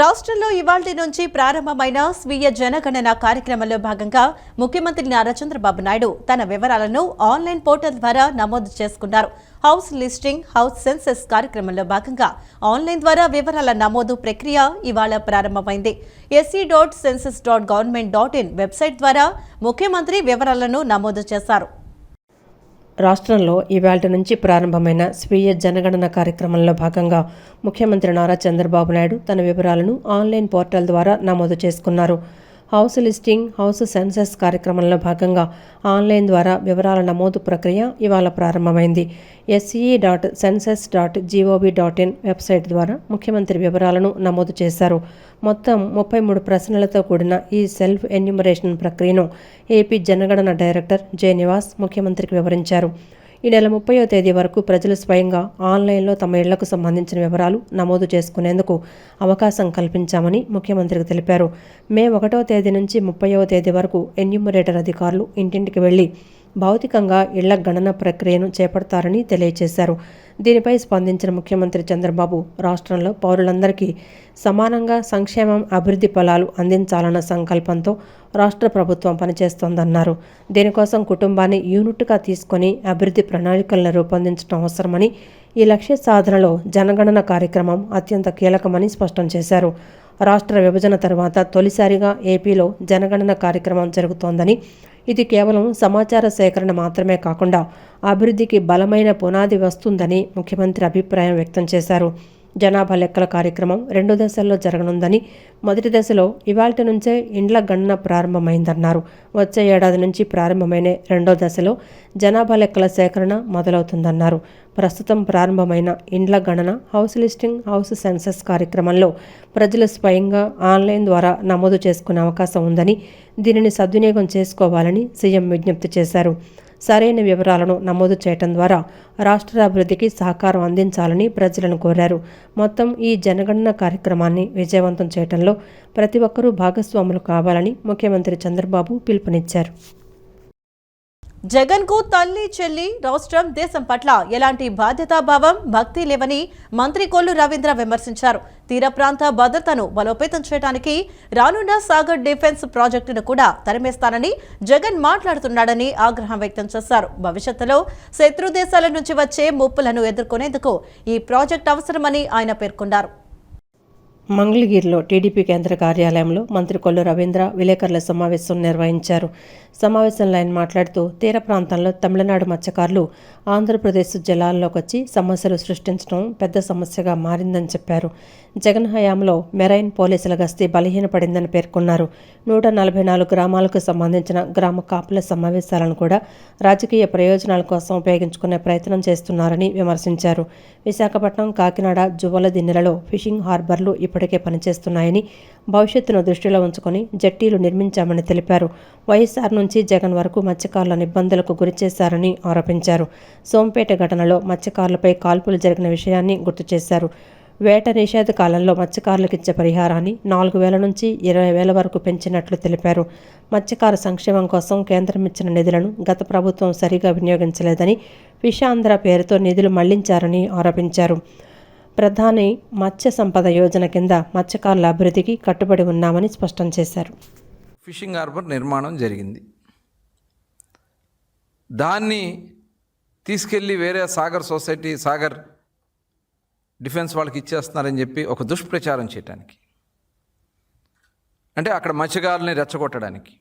రాష్ట్రంలో ఇవాల్టి నుంచి ప్రారంభమైన స్వీయ జనగణన కార్యక్రమంలో భాగంగా ముఖ్యమంత్రి నారా చంద్రబాబు నాయుడు తన వివరాలను ఆన్లైన్ పోర్టల్ ద్వారా నమోదు చేసుకున్నారు. హౌస్ లిస్టింగ్, హౌస్ సెన్సస్ కార్యక్రమంలో భాగంగా ఆన్లైన్ ద్వారా వివరాల నమోదు ప్రక్రియ ఇవాళ ప్రారంభమైంది. se.census.government.in వెబ్సైట్ ద్వారా ముఖ్యమంత్రి వివరాలను నమోదు చేశారు. రాష్ట్రంలో ఇవాల్టి నుంచి ప్రారంభమైన స్వీయ జనగణన కార్యక్రమంలో భాగంగా ముఖ్యమంత్రి నారా చంద్రబాబు నాయుడు తన వివరాలను ఆన్లైన్ పోర్టల్ ద్వారా నమోదు చేసుకున్నారు. హౌస్ లిస్టింగ్, హౌస్ సెన్సస్ కార్యక్రమంలో భాగంగా ఆన్లైన్ ద్వారా వివరాల నమోదు ప్రక్రియ ఇవాళ ప్రారంభమైంది. se.census.gov.in వెబ్సైట్ ద్వారా ముఖ్యమంత్రి వివరాలను నమోదు చేశారు. మొత్తం 33 ప్రశ్నలతో కూడిన ఈ సెల్ఫ్ ఎన్యూమరేషన్ ప్రక్రియను ఏపీ జనగణన డైరెక్టర్ జె నివాస్ ముఖ్యమంత్రికి వివరించారు. ఈ నెల 30వ తేదీ వరకు ప్రజలు స్వయంగా ఆన్లైన్లో తమ ఇళ్లకు సంబంధించిన వివరాలు నమోదు చేసుకునేందుకు అవకాశం కల్పించామని ముఖ్యమంత్రికి తెలిపారు. మే 1వ తేదీ నుంచి 30వ తేదీ వరకు ఎన్యూమరేటర్ అధికారులు ఇంటింటికి వెళ్లి భౌతికంగా ఇళ్ల గణన ప్రక్రియను చేపడతారని తెలియజేశారు. దీనిపై స్పందించిన ముఖ్యమంత్రి చంద్రబాబు రాష్ట్రంలో పౌరులందరికీ సమానంగా సంక్షేమం, అభివృద్ధి ఫలాలు అందించాలన్న సంకల్పంతో రాష్ట్ర ప్రభుత్వం పనిచేస్తోందన్నారు. దీనికోసం కుటుంబాన్ని యూనిట్గా తీసుకొని అభివృద్ధి ప్రణాళికలను రూపొందించడం అవసరమని, ఈ లక్ష్య సాధనలో జనగణన కార్యక్రమం అత్యంత కీలకమని స్పష్టం చేశారు. రాష్ట్ర విభజన తర్వాత తొలిసారిగా ఏపీలో జనగణన కార్యక్రమం జరుగుతోందని, ఇది కేవలం సమాచార సేకరణ మాత్రమే కాకుండా అభివృద్ధికి బలమైన పునాది వస్తుందని ముఖ్యమంత్రి అభిప్రాయం వ్యక్తం చేశారు. జనాభా లెక్కల కార్యక్రమం 2 దశల్లో జరగనుందని, మొదటి దశలో ఇవాల్టి నుంచే ఇండ్ల గణన ప్రారంభమైందన్నారు. వచ్చే ఏడాది నుంచి ప్రారంభమైన 2వ దశలో జనాభా లెక్కల సేకరణ మొదలవుతుందన్నారు. ప్రస్తుతం ప్రారంభమైన ఇండ్ల గణన, హౌస్ లిస్టింగ్, హౌస్ సెన్సస్ కార్యక్రమంలో ప్రజలు స్వయంగా ఆన్లైన్ ద్వారా నమోదు చేసుకునే అవకాశం ఉందని, దీనిని సద్వినియోగం చేసుకోవాలని సీఎం విజ్ఞప్తి చేశారు. సరైన వివరాలను నమోదు చేయడం ద్వారా రాష్ట్ర అభివృద్ధికి సహకారం అందించాలని ప్రజలను కోరారు. మొత్తం ఈ జనగణన కార్యక్రమాన్ని విజయవంతం చేయడంలో ప్రతి ఒక్కరూ భాగస్వాములు కావాలని ముఖ్యమంత్రి చంద్రబాబు పిలుపునిచ్చారు. జగన్ కు తల్లి, చెల్లి, రాష్ట్రం, దేశం పట్ల ఎలాంటి బాధ్యతాభావం, భక్తి లేవని మంత్రి కొల్లు రవీంద్ర విమర్శించారు. తీర ప్రాంత భద్రతను బలోపేతం చేయడానికి రానున్న సాగర్ డిఫెన్స్ ప్రాజెక్టును కూడా తరిమేస్తానని జగన్ మాట్లాడుతున్నాడని ఆగ్రహం వ్యక్తం చేశారు. భవిష్యత్తులో శత్రు దేశాల నుంచి వచ్చే ముప్పులను ఎదుర్కొనేందుకు ఈ ప్రాజెక్టు అవసరమని ఆయన పేర్కొన్నారు. మంగళగిరిలో టీడీపీ కేంద్ర కార్యాలయంలో మంత్రి కొల్లు రవీంద్ర విలేకరుల సమావేశం నిర్వహించారు. సమావేశంలో ఆయన మాట్లాడుతూ తీర ప్రాంతంలో తమిళనాడు మత్స్యకారులు ఆంధ్రప్రదేశ్ జలాల్లోకి వచ్చి సమస్యలు సృష్టించడం పెద్ద సమస్యగా మారిందని చెప్పారు. జగన్ హయాంలో మెరైన్ పోలీసుల గస్తీ బలహీనపడిందని పేర్కొన్నారు. 144 గ్రామాలకు సంబంధించిన గ్రామ కాపుల సమావేశాలను కూడా రాజకీయ ప్రయోజనాల కోసం ఉపయోగించుకునే ప్రయత్నం చేస్తున్నారని విమర్శించారు. విశాఖపట్నం, కాకినాడ, జువ్వలదిన్నెలలో ఫిషింగ్ హార్బర్లు ఇప్పటికే పనిచేస్తున్నాయని, భవిష్యత్తును దృష్టిలో ఉంచుకొని జట్టీలు నిర్మించామని తెలిపారు. వైఎస్ఆర్ నుంచి జగన్ వరకు మత్స్యకారులను ఇబ్బందులకు గురిచేశారని ఆరోపించారు. సోంపేట ఘటనలో మత్స్యకారులపై కాల్పులు జరిగిన విషయాన్ని గుర్తు చేశారు. వేట నిషేధ కాలంలో మత్స్యకారులకు ఇచ్చే పరిహారాన్ని 4,000 నుంచి 20,000 వరకు పెంచినట్లు తెలిపారు. మత్స్యకార సంక్షేమం కోసం కేంద్రం ఇచ్చిన నిధులను గత ప్రభుత్వం సరిగా వినియోగించలేదని, ఫిషాంధ్ర పేరుతో నిధులు మళ్లించారని ఆరోపించారు. ప్రధాని మత్స్య సంపద యోజన కింద మత్స్యకారుల అభివృద్ధికి కట్టుబడి ఉన్నామని స్పష్టం చేశారు. ఫిషింగ్ హార్బర్ నిర్మాణం జరిగింది. దాన్ని తీసుకెళ్ళి వేరే సాగర్ సొసైటీ, సాగర్ డిఫెన్స్ వాళ్ళకి ఇచ్చేస్తున్నారని చెప్పి ఒక దుష్ప్రచారం చేయడానికి, అంటే అక్కడ మత్స్యకారుల్ని రెచ్చగొట్టడానికి,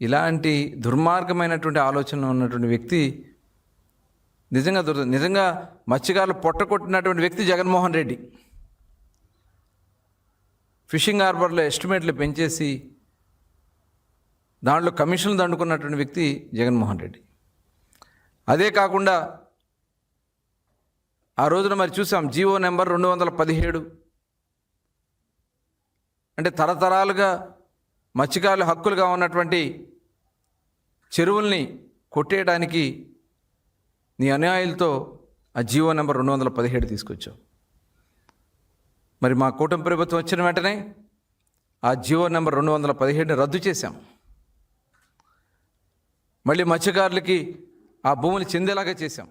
ఇలాంటి దుర్మార్గమైనటువంటి ఆలోచన ఉన్నటువంటి వ్యక్తి నిజంగా మత్స్యకారులు పొట్టకొట్టినటువంటి వ్యక్తి జగన్మోహన్ రెడ్డి. ఫిషింగ్ హార్బర్లో ఎస్టిమేట్లు పెంచేసి దాంట్లో కమిషన్లు దండుకున్నటువంటి వ్యక్తి జగన్మోహన్ రెడ్డి. అదే కాకుండా ఆ రోజున మరి చూసాం, జీవో నెంబర్ 217, అంటే తరతరాలుగా మత్స్యకారుల హక్కులుగా ఉన్నటువంటి చెరువుల్ని కొట్టేయడానికి నీ అన్యాయాలతో ఆ జీవో నెంబర్ 217 తీసుకొచ్చావు. మరి మా కూటమి ప్రభుత్వం వచ్చిన వెంటనే ఆ జీవో నెంబర్ 217ని రద్దు చేశాం. మళ్ళీ మత్స్యకారులకి ఆ భూములు చెందేలాగా చేశాం.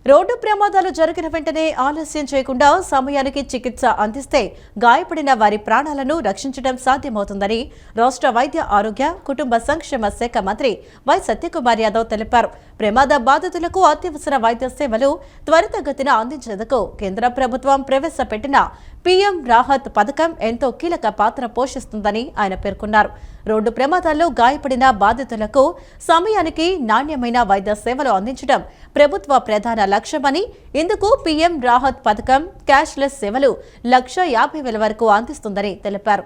రోడ్డు ప్రమాదాలు జరిగిన వెంటనే ఆలస్యం చేయకుండా సమయానికి చికిత్స అందిస్తే గాయపడిన వారి ప్రాణాలను రక్షించడం సాధ్యమవుతుందని రాష్ట్ర వైద్య ఆరోగ్య కుటుంబ సంక్షేమ శాఖ మంత్రి వై సత్యకుమార్ యాదవ్ తెలిపారు. ప్రమాద బాధితులకు అత్యవసర వైద్య సేవలు త్వరితగతిన అందించేందుకు కేంద్ర ప్రభుత్వం ప్రవేశపెట్టిన పీఎం రాహత్ పథకం ఎంతో కీలక పాత్ర పోషిస్తుందని ఆయన పేర్కొన్నారు. రోడ్డు ప్రమాదాల్లో గాయపడిన బాధితులకు సమయానికి నాణ్యమైన వైద్య సేవలు అందించడం ప్రభుత్వ ప్రధాన లక్ష్యమని, ఇందుకు పీఎం రాహత్ పథకం క్యాష్లెస్ సేవలు 1,50,000 వరకు అందిస్తుందని తెలిపారు.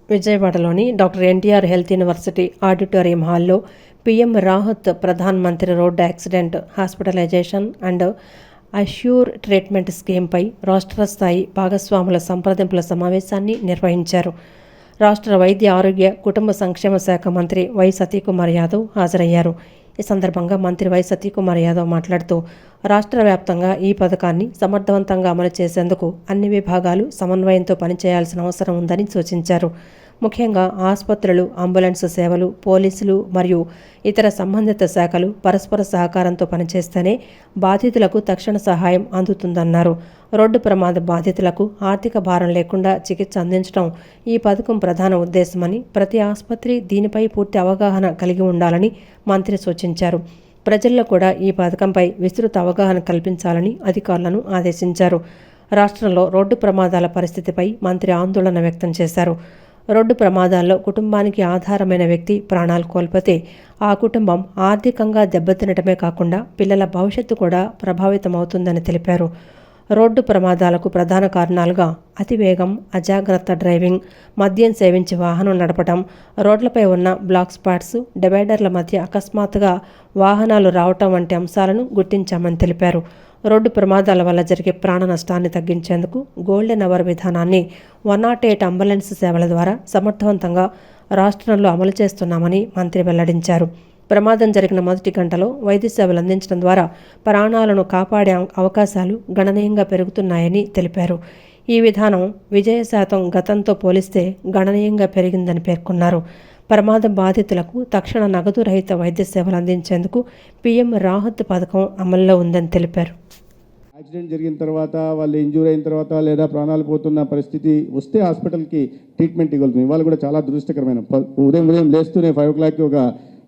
విజయవాడలోని doctor NTR health university auditorium హాల్లో PM Rahat Pradhan Mantri road accident hospitalization and assure treatment స్కీమ్పై రాష్ట్ర స్థాయి భాగస్వాముల సంప్రదింపుల సమావేశాన్ని నిర్వహించారు. రాష్ట్ర వైద్య ఆరోగ్య కుటుంబ సంక్షేమ శాఖ మంత్రి వై సతీకుమార్ యాదవ్ హాజరయ్యారు. ఈ సందర్భంగా మంత్రి వై సతీకుమార్ యాదవ్ మాట్లాడుతూ రాష్ట్ర వ్యాప్తంగా ఈ పథకాన్ని సమర్థవంతంగా అమలు చేసేందుకు అన్ని విభాగాలు సమన్వయంతో పనిచేయాల్సిన అవసరం ఉందని సూచించారు. ముఖ్యంగా ఆసుపత్రులు, అంబులెన్స్ సేవలు, పోలీసులు మరియు ఇతర సంబంధిత శాఖలు పరస్పర సహకారంతో పనిచేస్తేనే బాధితులకు తక్షణ సహాయం అందుతుందన్నారు. రోడ్డు ప్రమాద బాధితులకు ఆర్థిక భారం లేకుండా చికిత్స అందించడం ఈ పథకం ప్రధాన ఉద్దేశమని, ప్రతి ఆసుపత్రి దీనిపై పూర్తి అవగాహన కలిగి ఉండాలని మంత్రి సూచించారు. ప్రజల్లో కూడా ఈ పథకంపై విస్తృత అవగాహన కల్పించాలని అధికారులను ఆదేశించారు. రాష్ట్రంలో రోడ్డు ప్రమాదాల పరిస్థితిపై మంత్రి ఆందోళన వ్యక్తం చేశారు. రోడ్డు ప్రమాదాల్లో కుటుంబానికి ఆధారమైన వ్యక్తి ప్రాణాలు కోల్పోతే ఆ కుటుంబం ఆర్థికంగా దెబ్బతినటమే కాకుండా పిల్లల భవిష్యత్తు కూడా ప్రభావితమవుతుందని తెలిపారు. రోడ్డు ప్రమాదాలకు ప్రధాన కారణాలుగా అతివేగం, అజాగ్రత్త డ్రైవింగ్, మద్యం సేవించి వాహనం నడపడం, రోడ్లపై ఉన్న బ్లాక్ స్పాట్స్, డివైడర్ల మధ్య అకస్మాత్తుగా వాహనాలు రావటం వంటి అంశాలను గుర్తించామని తెలిపారు. రోడ్డు ప్రమాదాల వల్ల జరిగే ప్రాణ నష్టాన్ని తగ్గించేందుకు గోల్డెన్ అవర్ విధానాన్ని 108 అంబులెన్స్ సేవల ద్వారా సమర్థవంతంగా రాష్ట్రంలో అమలు చేస్తున్నామని మంత్రి వెల్లడించారు. ప్రమాదం జరిగిన మొదటి గంటలో వైద్య సేవలు అందించడం ద్వారా ప్రాణాలను కాపాడే అవకాశాలు గణనీయంగా పెరుగుతున్నాయని తెలిపారు. ఈ విధానం విజయ శాతం గతంతో పోలిస్తే గణనీయంగా పెరిగిందని పేర్కొన్నారు. ప్రమాద బాధితులకు తక్షణ నగదు రహిత వైద్య సేవలు అందించేందుకు పీఎం రాహత్ పథకం అమల్లో ఉందని తెలిపారు. యాక్సిడెంట్ జరిగిన తర్వాత, వాళ్ళు ఇంజూర్ అయిన తర్వాత లేదా ప్రాణాలు పోతున్న పరిస్థితి వస్తే హాస్పిటల్కి ట్రీట్మెంట్ ఇవ్వగలుగుతుంది. ఇవాళ కూడా చాలా దురదృష్టకరమైన ఉదయం లేస్తూనే 5 o'clockకి ఒక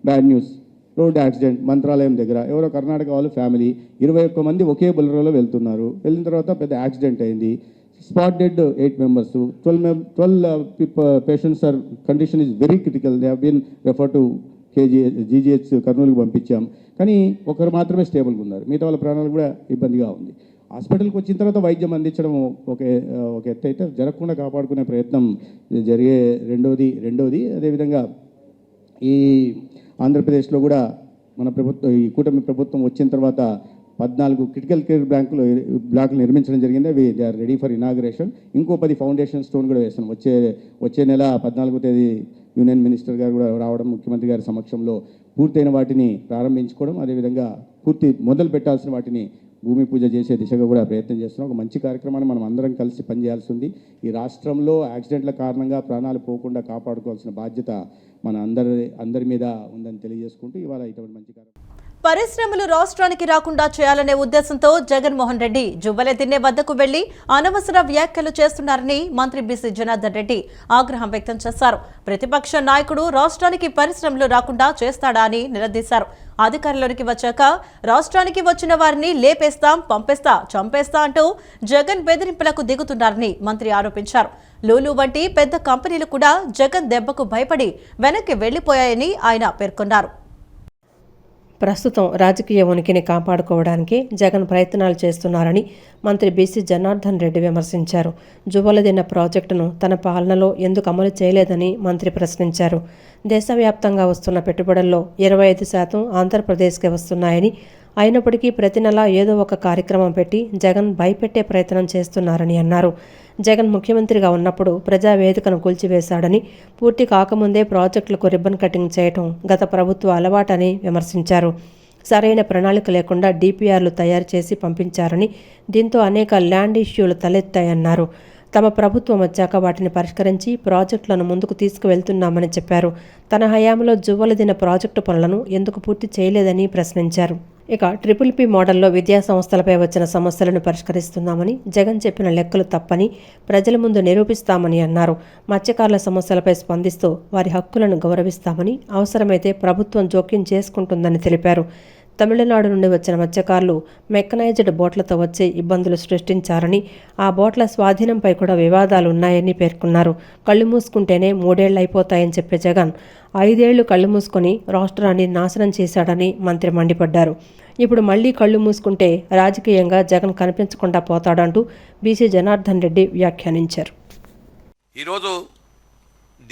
bad news. Road accident Mantralayam దగ్గర ఎవరో కర్ణాటక వాళ్ళు ఫ్యామిలీ 21 మంది ఒకే బొలెరోలో వెళ్తున్నారు. వెళ్ళిన తర్వాత పెద్ద యాక్సిడెంట్ అయింది. Spot dead 8 members. 12 patients are condition is very critical. They have been refer to GGH కర్నూలుకి పంపించాం. కానీ ఒకరు మాత్రమే స్టేబుల్గా ఉన్నారు. మిగతా వాళ్ళ ప్రాణాలు కూడా ఇబ్బందిగా ఉంది. హాస్పిటల్కి వచ్చిన తర్వాత వైద్యం అందించడం ఒక ఎత్తు అయితే, జరగకుండా కాపాడుకునే ప్రయత్నం జరిగే రెండోది. అదేవిధంగా ఈ ఆంధ్రప్రదేశ్లో కూడా మన ప్రభుత్వం, ఈ కూటమి ప్రభుత్వం వచ్చిన తర్వాత 14 క్రిటికల్ కేర్ బ్లాకులు నిర్మించడం జరిగింది. అవి they are ready for inauguration. ఇంకో 10 ఫౌండేషన్ స్టోన్ కూడా వేస్తాం. వచ్చే నెల 14వ తేదీ యూనియన్ మినిస్టర్ గారు కూడా రావడం, ముఖ్యమంత్రి గారి సమక్షంలో పూర్తయిన వాటిని ప్రారంభించుకోవడం, అదేవిధంగా మొదలు పెట్టాల్సిన వాటిని భూమి పూజ చేసే దిశగా కూడా ప్రయత్నం చేస్తున్నాం. ఒక మంచి కార్యక్రమాన్ని మనం అందరం కలిసి పనిచేయాల్సి ఉంది. ఈ రాష్ట్రంలో యాక్సిడెంట్ల కారణంగా ప్రాణాలు పోకుండా కాపాడుకోవాల్సిన బాధ్యత మన అందరి మీద ఉందని తెలియజేసుకుంటూ ఇవాళ ఇటువంటి మంచి కార్యక్రమం. పరిశ్రమలు రాష్ట్రానికి రాకుండా చేయాలనే ఉద్దేశంతో జగన్మోహన్ రెడ్డి జువ్వల దిన్నె వద్దకు వెళ్లి అనవసర వ్యాఖ్యలు చేస్తున్నారని మంత్రి బీసీ జనార్దన్ రెడ్డి ఆగ్రహం వ్యక్తం చేశారు. ప్రతిపక్ష నాయకుడు రాష్ట్రానికి పరిశ్రమలు రాకుండా చేస్తాడా అని నిలదీశారు. అధికారంలోకి వచ్చాక రాష్ట్రానికి వచ్చిన వారిని లేపేస్తాం, పంపేస్తా, చంపేస్తా అంటూ జగన్ బెదిరింపులకు దిగుతున్నారని మంత్రి ఆరోపించారు. లూలు వంటి పెద్ద కంపెనీలు కూడా జగన్ దెబ్బకు భయపడి వెనక్కి వెళ్లిపోయాయని ఆయన పేర్కొన్నారు. ప్రస్తుతం రాజకీయ ఉనికిని కాపాడుకోవడానికి జగన్ ప్రయత్నాలు చేస్తున్నారని మంత్రి బీసీ జనార్దన్ రెడ్డి విమర్శించారు. జువ్వలదిన్న ప్రాజెక్టును తన పాలనలో ఎందుకు అమలు చేయలేదని మంత్రి ప్రశ్నించారు. దేశవ్యాప్తంగా వస్తున్న పెట్టుబడుల్లో 25% ఆంధ్రప్రదేశ్కి వస్తున్నాయని, అయినప్పటికీ ప్రతి నెల ఏదో ఒక కార్యక్రమం పెట్టి జగన్ భయపెట్టే ప్రయత్నం చేస్తున్నారని అన్నారు. జగన్ ముఖ్యమంత్రిగా ఉన్నప్పుడు ప్రజావేదికను కూల్చివేశాడని, పూర్తి కాకముందే ప్రాజెక్టులకు రిబ్బన్ కటింగ్ చేయటం గత ప్రభుత్వ అలవాటని విమర్శించారు. సరైన ప్రణాళిక లేకుండా డిపిఆర్లు తయారు చేసి పంపించారని, దీంతో అనేక ల్యాండ్ ఇష్యూలు తలెత్తాయన్నారు. తమ ప్రభుత్వం వచ్చాక వాటిని పరిష్కరించి ప్రాజెక్టులను ముందుకు తీసుకువెళ్తున్నామని చెప్పారు. తన హయాంలో జువ్వలదిన ప్రాజెక్టు పనులను ఎందుకు పూర్తి చేయలేదని ప్రశ్నించారు. ఇక PPP మోడల్లో విద్యా సంస్థలపై వచ్చిన సమస్యలను పరిష్కరిస్తున్నామని, జగన్ చెప్పిన లెక్కలు తప్పని ప్రజల ముందు నిరూపిస్తామని అన్నారు. మత్స్యకారుల సమస్యలపై స్పందిస్తూ వారి హక్కులను గౌరవిస్తామని, అవసరమైతే ప్రభుత్వం జోక్యం చేసుకుంటుందని తెలిపారు. తమిళనాడు నుండి వచ్చిన మత్స్యకారులు మెకనైజ్డ్ బోట్లతో వచ్చి ఇబ్బందులు సృష్టించారని, ఆ బోట్ల స్వాధీనంపై కూడా వివాదాలు ఉన్నాయని పేర్కొన్నారు. కళ్ళు మూసుకుంటేనే 3 ఏళ్లు అయిపోతాయని చెప్పే జగన్ 5 ఏళ్లు కళ్ళు మూసుకొని రాష్ట్రాన్ని నాశనం చేశాడని మంత్రి మండిపడ్డారు. ఇప్పుడు మళ్లీ కళ్ళు మూసుకుంటే రాజకీయంగా జగన్ కనిపించకుండా పోతాడంటూ బీసీ జనార్దన్ రెడ్డి వ్యాఖ్యానించారు. ఈరోజు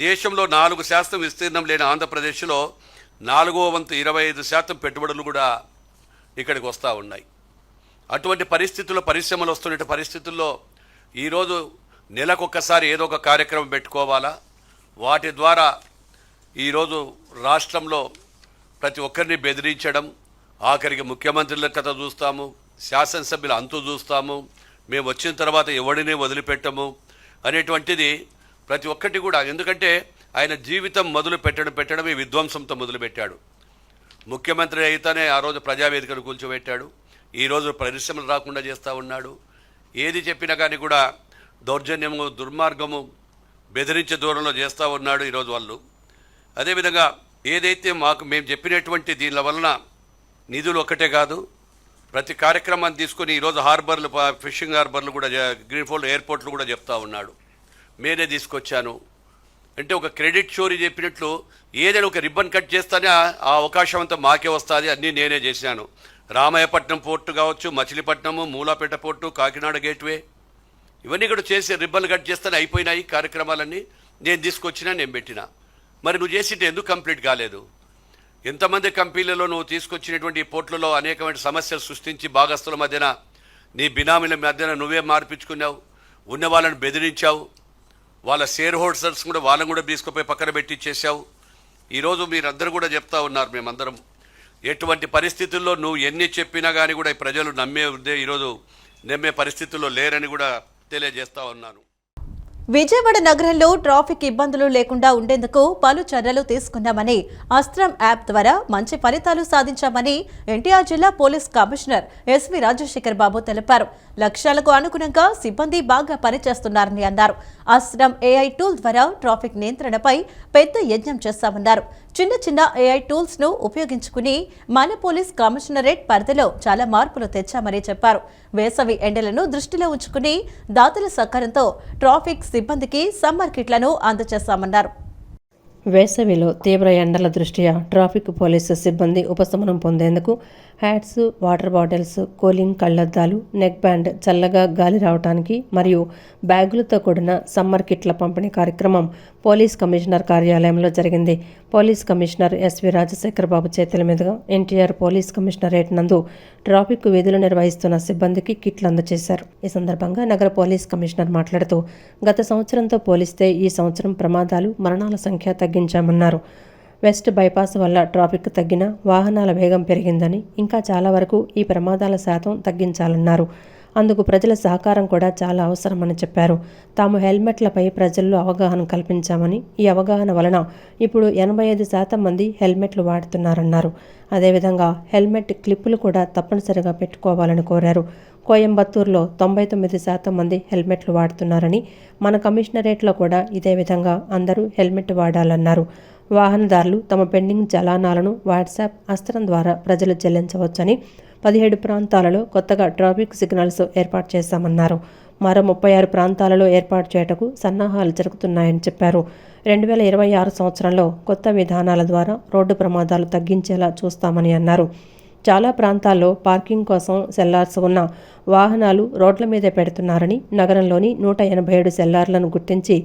దేశంలో 4% విస్తీర్ణం లేని ఆంధ్రప్రదేశ్లో 4వ వంతు 25% పెట్టుబడులు కూడా ఇక్కడికి వస్తూ ఉన్నాయి. అటువంటి పరిస్థితుల్లో పరిశ్రమలు వస్తున్న పరిస్థితుల్లో ఈరోజు నెలకొక్కసారి ఏదో ఒక కార్యక్రమం పెట్టుకోవాలా. వాటి ద్వారా ఈరోజు రాష్ట్రంలో ప్రతి ఒక్కరిని బెదిరించడం, ఆఖరికి ముఖ్యమంత్రుల కథ చూస్తాము, శాసనసభ్యుల అంతు చూస్తాము, మేము వచ్చిన తర్వాత ఎవడిని వదిలిపెట్టము అనేటువంటిది ప్రతి ఒక్కటి కూడా. ఎందుకంటే ఆయన జీవితం పెట్టడమే విధ్వంసంతో మొదలుపెట్టాడు. ముఖ్యమంత్రి అయితేనే ఆ రోజు ప్రజావేదికను కూల్చోబెట్టాడు. ఈరోజు పరిశ్రమలు రాకుండా చేస్తూ ఉన్నాడు. ఏది చెప్పినా కానీ కూడా దౌర్జన్యము, దుర్మార్గము, బెదిరించే దూరంలో చేస్తూ ఉన్నాడు ఈరోజు వాళ్ళు. అదేవిధంగా ఏదైతే మేము చెప్పినటువంటి దీనిల వలన నిధులు ఒక్కటే కాదు, ప్రతి కార్యక్రమాన్ని తీసుకొని ఈరోజు హార్బర్లు, ఫిషింగ్ హార్బర్లు కూడా, గ్రీన్ఫీల్డ్ ఎయిర్పోర్ట్లు కూడా చెప్తా ఉన్నాడు. నేనే తీసుకొచ్చాను అంటే ఒక క్రెడిట్ స్టోరీ చెప్పినట్లు ఏదైనా ఒక రిబ్బన్ కట్ చేస్తానే ఆ అవకాశం అంతా మాకే వస్తుంది, అన్నీ నేనే చేశాను. రామాయపట్నం పోర్టు కావచ్చు, మచిలీపట్నము, మూలాపేట పోర్టు, కాకినాడ గేట్వే, ఇవన్నీ కూడా చేసి రిబ్బన్ కట్ చేస్తానే అయిపోయినాయి కార్యక్రమాలన్నీ. నేను తీసుకొచ్చినా, నేను పెట్టినా. మరి నువ్వు చేసింటే ఎందుకు కంప్లీట్ కాలేదు? ఎంతమంది కంపెనీలలో నువ్వు తీసుకొచ్చినటువంటి పోర్టులలో అనేకమైన సమస్యలు సృష్టించి భాగస్తుల మధ్యన, నీ బినామీల మధ్యన నువ్వే మార్పించుకున్నావు, ఉన్న వాళ్ళని బెదిరించావు, వాళ్ళ షేర్ హోల్డర్స్ కూడా వాళ్ళని కూడా తీసుకుపోయి పక్కన పెట్టి ఇచ్చేసావు. ఈరోజు మీరందరూ కూడా చెప్తా ఉన్నారు, మేమందరం ఎటువంటి పరిస్థితుల్లో నువ్వు ఎన్ని చెప్పినా కానీ కూడా ప్రజలు నమ్మే పరిస్థితుల్లో లేరని కూడా తెలియజేస్తా ఉన్నాను. విజయవాడ నగరంలో ట్రాఫిక్ ఇబ్బందులు లేకుండా ఉండేందుకు పలు చర్యలు తీసుకున్నామని, అస్త్రం యాప్ ద్వారా మంచి ఫలితాలు సాధించామని ఎన్టీఆర్ జిల్లా పోలీస్ కమిషనర్ ఎస్వి రాజశేఖర్ బాబు తెలిపారు. లక్ష్యాలకు అనుగుణంగా సిబ్బంది బాగా పనిచేస్తున్నారని అన్నారు. అస్త్రం AI టూల్ ద్వారా ట్రాఫిక్ నియంత్రణపై పెద్ద యజ్ఞం చేస్తామన్నారు. చిన్న చిన్న AI టూల్స్ ను ఉపయోగించుకుని మన పోలీస్ కమిషనరేట్ పరిధిలో చాలా మార్పులు తెచ్చామని చెప్పారు. వేసవి ఎండలను దృష్టిలో ఉంచుకుని దాతల సహకారంతో ట్రాఫిక్ సిబ్బందికి సమ్మర్ కిట్లను అందజేస్తామన్నారు. వేసవిలో తీవ్ర ఎండల దృష్ట్యా ట్రాఫిక్ పోలీసు సిబ్బంది ఉపశమనం పొందేందుకు హ్యాట్స్, వాటర్ బాటిల్స్, కూలింగ్ కళ్లద్దాలు, నెక్ బ్యాండ్, చల్లగా గాలి రావడానికి మరియు బ్యాగులతో కూడిన సమ్మర్ కిట్ల పంపిణీ కార్యక్రమం పోలీస్ కమిషనర్ కార్యాలయంలో జరిగింది. పోలీస్ కమిషనర్ ఎస్వి రాజశేఖర్ బాబు చేతుల మీదుగా ఎన్టీఆర్ పోలీస్ కమిషనరేట్ నందు ట్రాఫిక్ విధులు నిర్వహిస్తున్న సిబ్బందికి కిట్లు అందజేశారు. ఈ సందర్భంగా నగర పోలీస్ కమిషనర్ మాట్లాడుతూ గత సంవత్సరంతో పోలిస్తే ఈ సంవత్సరం ప్రమాదాలు, మరణాల సంఖ్య తగ్గించామన్నారు. వెస్ట్ బైపాస్ వల్ల ట్రాఫిక్ తగ్గినా వాహనాల వేగం పెరిగిందని, ఇంకా చాలా వరకు ఈ ప్రమాదాల శాతం తగ్గించాలన్నారు. అందుకు ప్రజల సహకారం కూడా చాలా అవసరమని చెప్పారు. తాము హెల్మెట్లపై ప్రజల్లో అవగాహన కల్పించామని, ఈ అవగాహన వలన ఇప్పుడు 85% మంది హెల్మెట్లు వాడుతున్నారన్నారు. అదేవిధంగా హెల్మెట్ క్లిప్పులు కూడా తప్పనిసరిగా పెట్టుకోవాలని కోరారు. కోయంబత్తూరులో 99% మంది హెల్మెట్లు వాడుతున్నారని, మన కమిషనరేట్లో కూడా ఇదే విధంగా అందరూ హెల్మెట్ వాడాలన్నారు. వాహనదారులు తమ పెండింగ్ చలానాలను వాట్సాప్, అస్త్రం ద్వారా ప్రజలు చెల్లించవచ్చని, 17 ప్రాంతాలలో కొత్తగా ట్రాఫిక్ సిగ్నల్స్ ఏర్పాటు చేశామన్నారు. మరో 36 ప్రాంతాలలో ఏర్పాటు చేయటకు సన్నాహాలు జరుగుతున్నాయని చెప్పారు. 2026 సంవత్సరంలో కొత్త విధానాల ద్వారా రోడ్డు ప్రమాదాలు తగ్గించేలా చూస్తామని అన్నారు. చాలా ప్రాంతాల్లో పార్కింగ్ కోసం సెల్లార్స్ ఉన్న వాహనాలు రోడ్ల మీదే పెడుతున్నారని, నగరంలోని 187 సెల్లార్లను గుర్తించి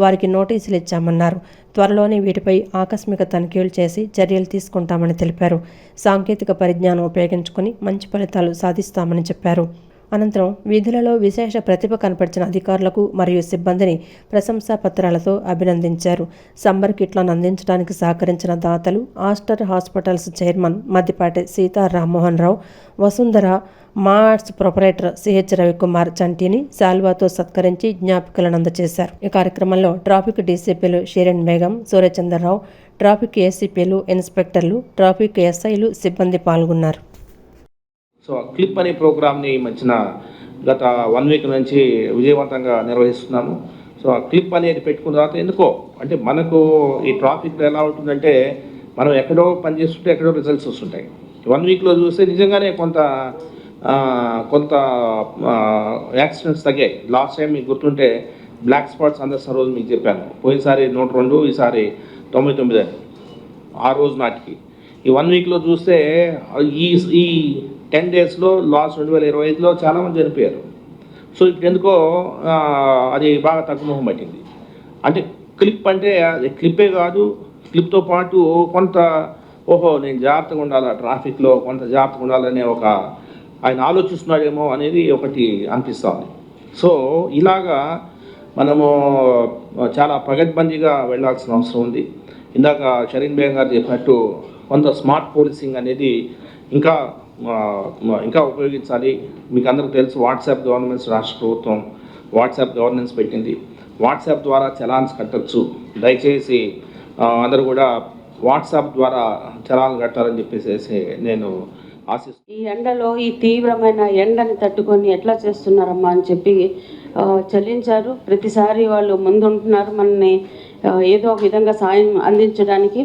వారికి నోటీసులు ఇచ్చామన్నారు. త్వరలోనే వీటిపై ఆకస్మిక తనిఖీలు చేసి చర్యలు తీసుకుంటామని తెలిపారు. సాంకేతిక పరిజ్ఞానం ఉపయోగించుకుని మంచి ఫలితాలు సాధిస్తామని చెప్పారు. అనంతరం విధులలో విశేష ప్రతిభ కనపరిచిన అధికారులకు మరియు సిబ్బందిని ప్రశంసా పత్రాలతో అభినందించారు. సమ్మర్ కిట్లను అందించడానికి సహకరించిన దాతలు Aster hospitals chairman Maddipati Sitarammohan Rao, Vasundhara marts proprietor CH Ravikumar చంటిని శాల్వాతో సత్కరించి జ్ఞాపికలను అందజేశారు. ఈ కార్యక్రమంలో ట్రాఫిక్ డీసీపీలు షీరెన్ బేగం, సూర్యచంద్రరావు, ట్రాఫిక్ ఏసీపీలు, ఇన్స్పెక్టర్లు, ట్రాఫిక్ ఎస్ఐలు, సిబ్బంది పాల్గొన్నారు. సో క్లిప్ అనే ప్రోగ్రామ్ని ఈ మధ్యన గత 1 వీక్ నుంచి విజయవంతంగా నిర్వహిస్తున్నాము. సో ఆ క్లిప్ అనేది పెట్టుకున్న తర్వాత ఎందుకో అంటే మనకు ఈ ట్రాఫిక్లో ఎలా ఉంటుందంటే మనం ఎక్కడో పని చేస్తుంటే ఎక్కడో రిజల్ట్స్ వస్తుంటాయి. 1 వీక్లో చూస్తే నిజంగానే కొంత యాక్సిడెంట్స్ తగ్గాయి. లాస్ట్ టైం మీకు గుర్తుంటే బ్లాక్ స్పాట్స్ అందరిసిన రోజు మీకు చెప్పాను, పోయినసారి 102, ఈసారి 99 ఆ రోజు నాటికి. ఈ 1 వీక్లో చూస్తే ఈ 10 డేస్లో లాస్ట్ 2025లో చాలామంది చనిపోయారు. సో ఇప్పుడు ఎందుకో అది బాగా తగ్గుముఖం పట్టింది. అంటే క్లిప్ అంటే అది క్లిప్పే కాదు, క్లిప్తో పాటు కొంత నేను జాగ్రత్తగా ఉండాలా, ట్రాఫిక్లో కొంత జాగ్రత్తగా ఉండాలనే ఒక ఆయన ఆలోచిస్తున్నాడేమో అనేది ఒకటి అనిపిస్తుంది. సో ఇలాగా మనము చాలా పగడ్బందీగా వెళ్ళాల్సిన అవసరం ఉంది. ఇందాక షరీన్ బేగం గారు చెప్పినట్టు కొంత స్మార్ట్ పోలీసింగ్ అనేది ఇంకా ఉపయోగించాలి. మీకు అందరికీ తెలుసు వాట్సాప్ గవర్నెన్స్, రాష్ట్ర ప్రభుత్వం వాట్సాప్ గవర్నెన్స్ పెట్టింది. వాట్సాప్ ద్వారా చలాన్స్ కట్టచ్చు. దయచేసి అందరూ కూడా వాట్సాప్ ద్వారా చలాన్ కట్టాలని చెప్పేసి నేను ఆశిస్తున్నాను. ఈ ఎండలో ఈ తీవ్రమైన ఎండని తట్టుకొని ఎట్లా చేస్తున్నారమ్మా అని చెప్పి చెల్లించారు. ప్రతిసారి వాళ్ళు ముందుంటున్నారు మనని ఏదో ఒక విధంగా సాయం అందించడానికి.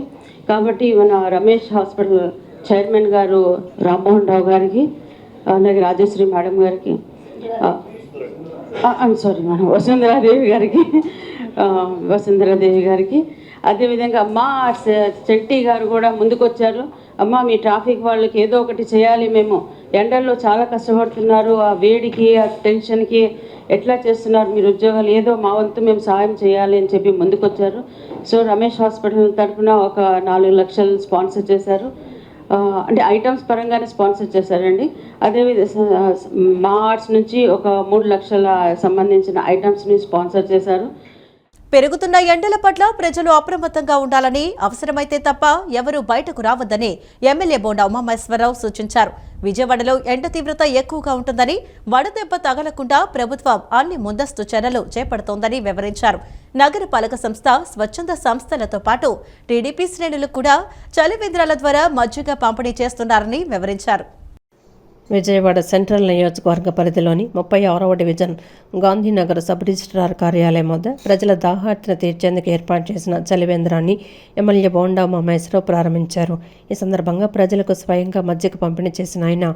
కాబట్టి మన రమేష్ హాస్పిటల్ చైర్మన్ గారు రామ్మోహన్ రావు గారికి, అలాగే రాజశ్రీ మేడం గారికి, మన వసుంధరాదేవి గారికి అదేవిధంగా అమ్మ శెట్టి గారు కూడా ముందుకొచ్చారు. అమ్మ మీ ట్రాఫిక్ వాళ్ళకి ఏదో ఒకటి చేయాలి, మేము ఎండల్లో చాలా కష్టపడుతున్నారు, ఆ వేడికి ఆ టెన్షన్కి ఎట్లా చేస్తున్నారు మీరు ఉద్యోగాలు, ఏదో మా వంతు మేము సాయం చేయాలి అని చెప్పి ముందుకొచ్చారు. సో రమేష్ హాస్పిటల్ తరఫున ఒక 4 లక్షలు స్పాన్సర్ చేశారు. అంటే ఐటమ్స్ పరంగానే స్పాన్సర్ చేశారండి. అదేవిధంగా మా ఆర్ట్స్ నుంచి ఒక 3 లక్షల సంబంధించిన ఐటమ్స్ని స్పాన్సర్ చేశారు. పెరుగుతున్న ఎండల పట్ల ప్రజలు అప్రమత్తంగా ఉండాలని, అవసరమైతే తప్ప ఎవరూ బయటకు రావద్దని ఎమ్మెల్యే బోండా ఉమామహేశ్వరరావు సూచించారు. విజయవాడలో ఎండ తీవ్రత ఎక్కువగా ఉంటుందని, వడదెబ్బ తగలకుండా ప్రభుత్వం అన్ని ముందస్తు చర్యలు చేపడుతోందని వివరించారు. నగరపాలక సంస్థ, స్వచ్ఛంద సంస్థలతో పాటు టీడీపీ శ్రేణులు కూడా చలివేంద్రాల ద్వారా మజ్జిగ పంపిణీ చేస్తున్నారని వివరించారు. విజయవాడ సెంట్రల్ నియోజకవర్గ పరిధిలోని 36వ డివిజన్ గాంధీనగర్ సబ్ రిజిస్ట్రార్ కార్యాలయం వద్ద ప్రజల దాహార్తిని తీర్చేందుకు ఏర్పాటు చేసిన చలివేంద్రాన్ని ఎమ్మెల్యే బోండా ఉమామహేశ్వరరావు ప్రారంభించారు. ఈ సందర్భంగా ప్రజలకు స్వయంగా మజ్జిగ పంపిణీ చేసిన ఆయన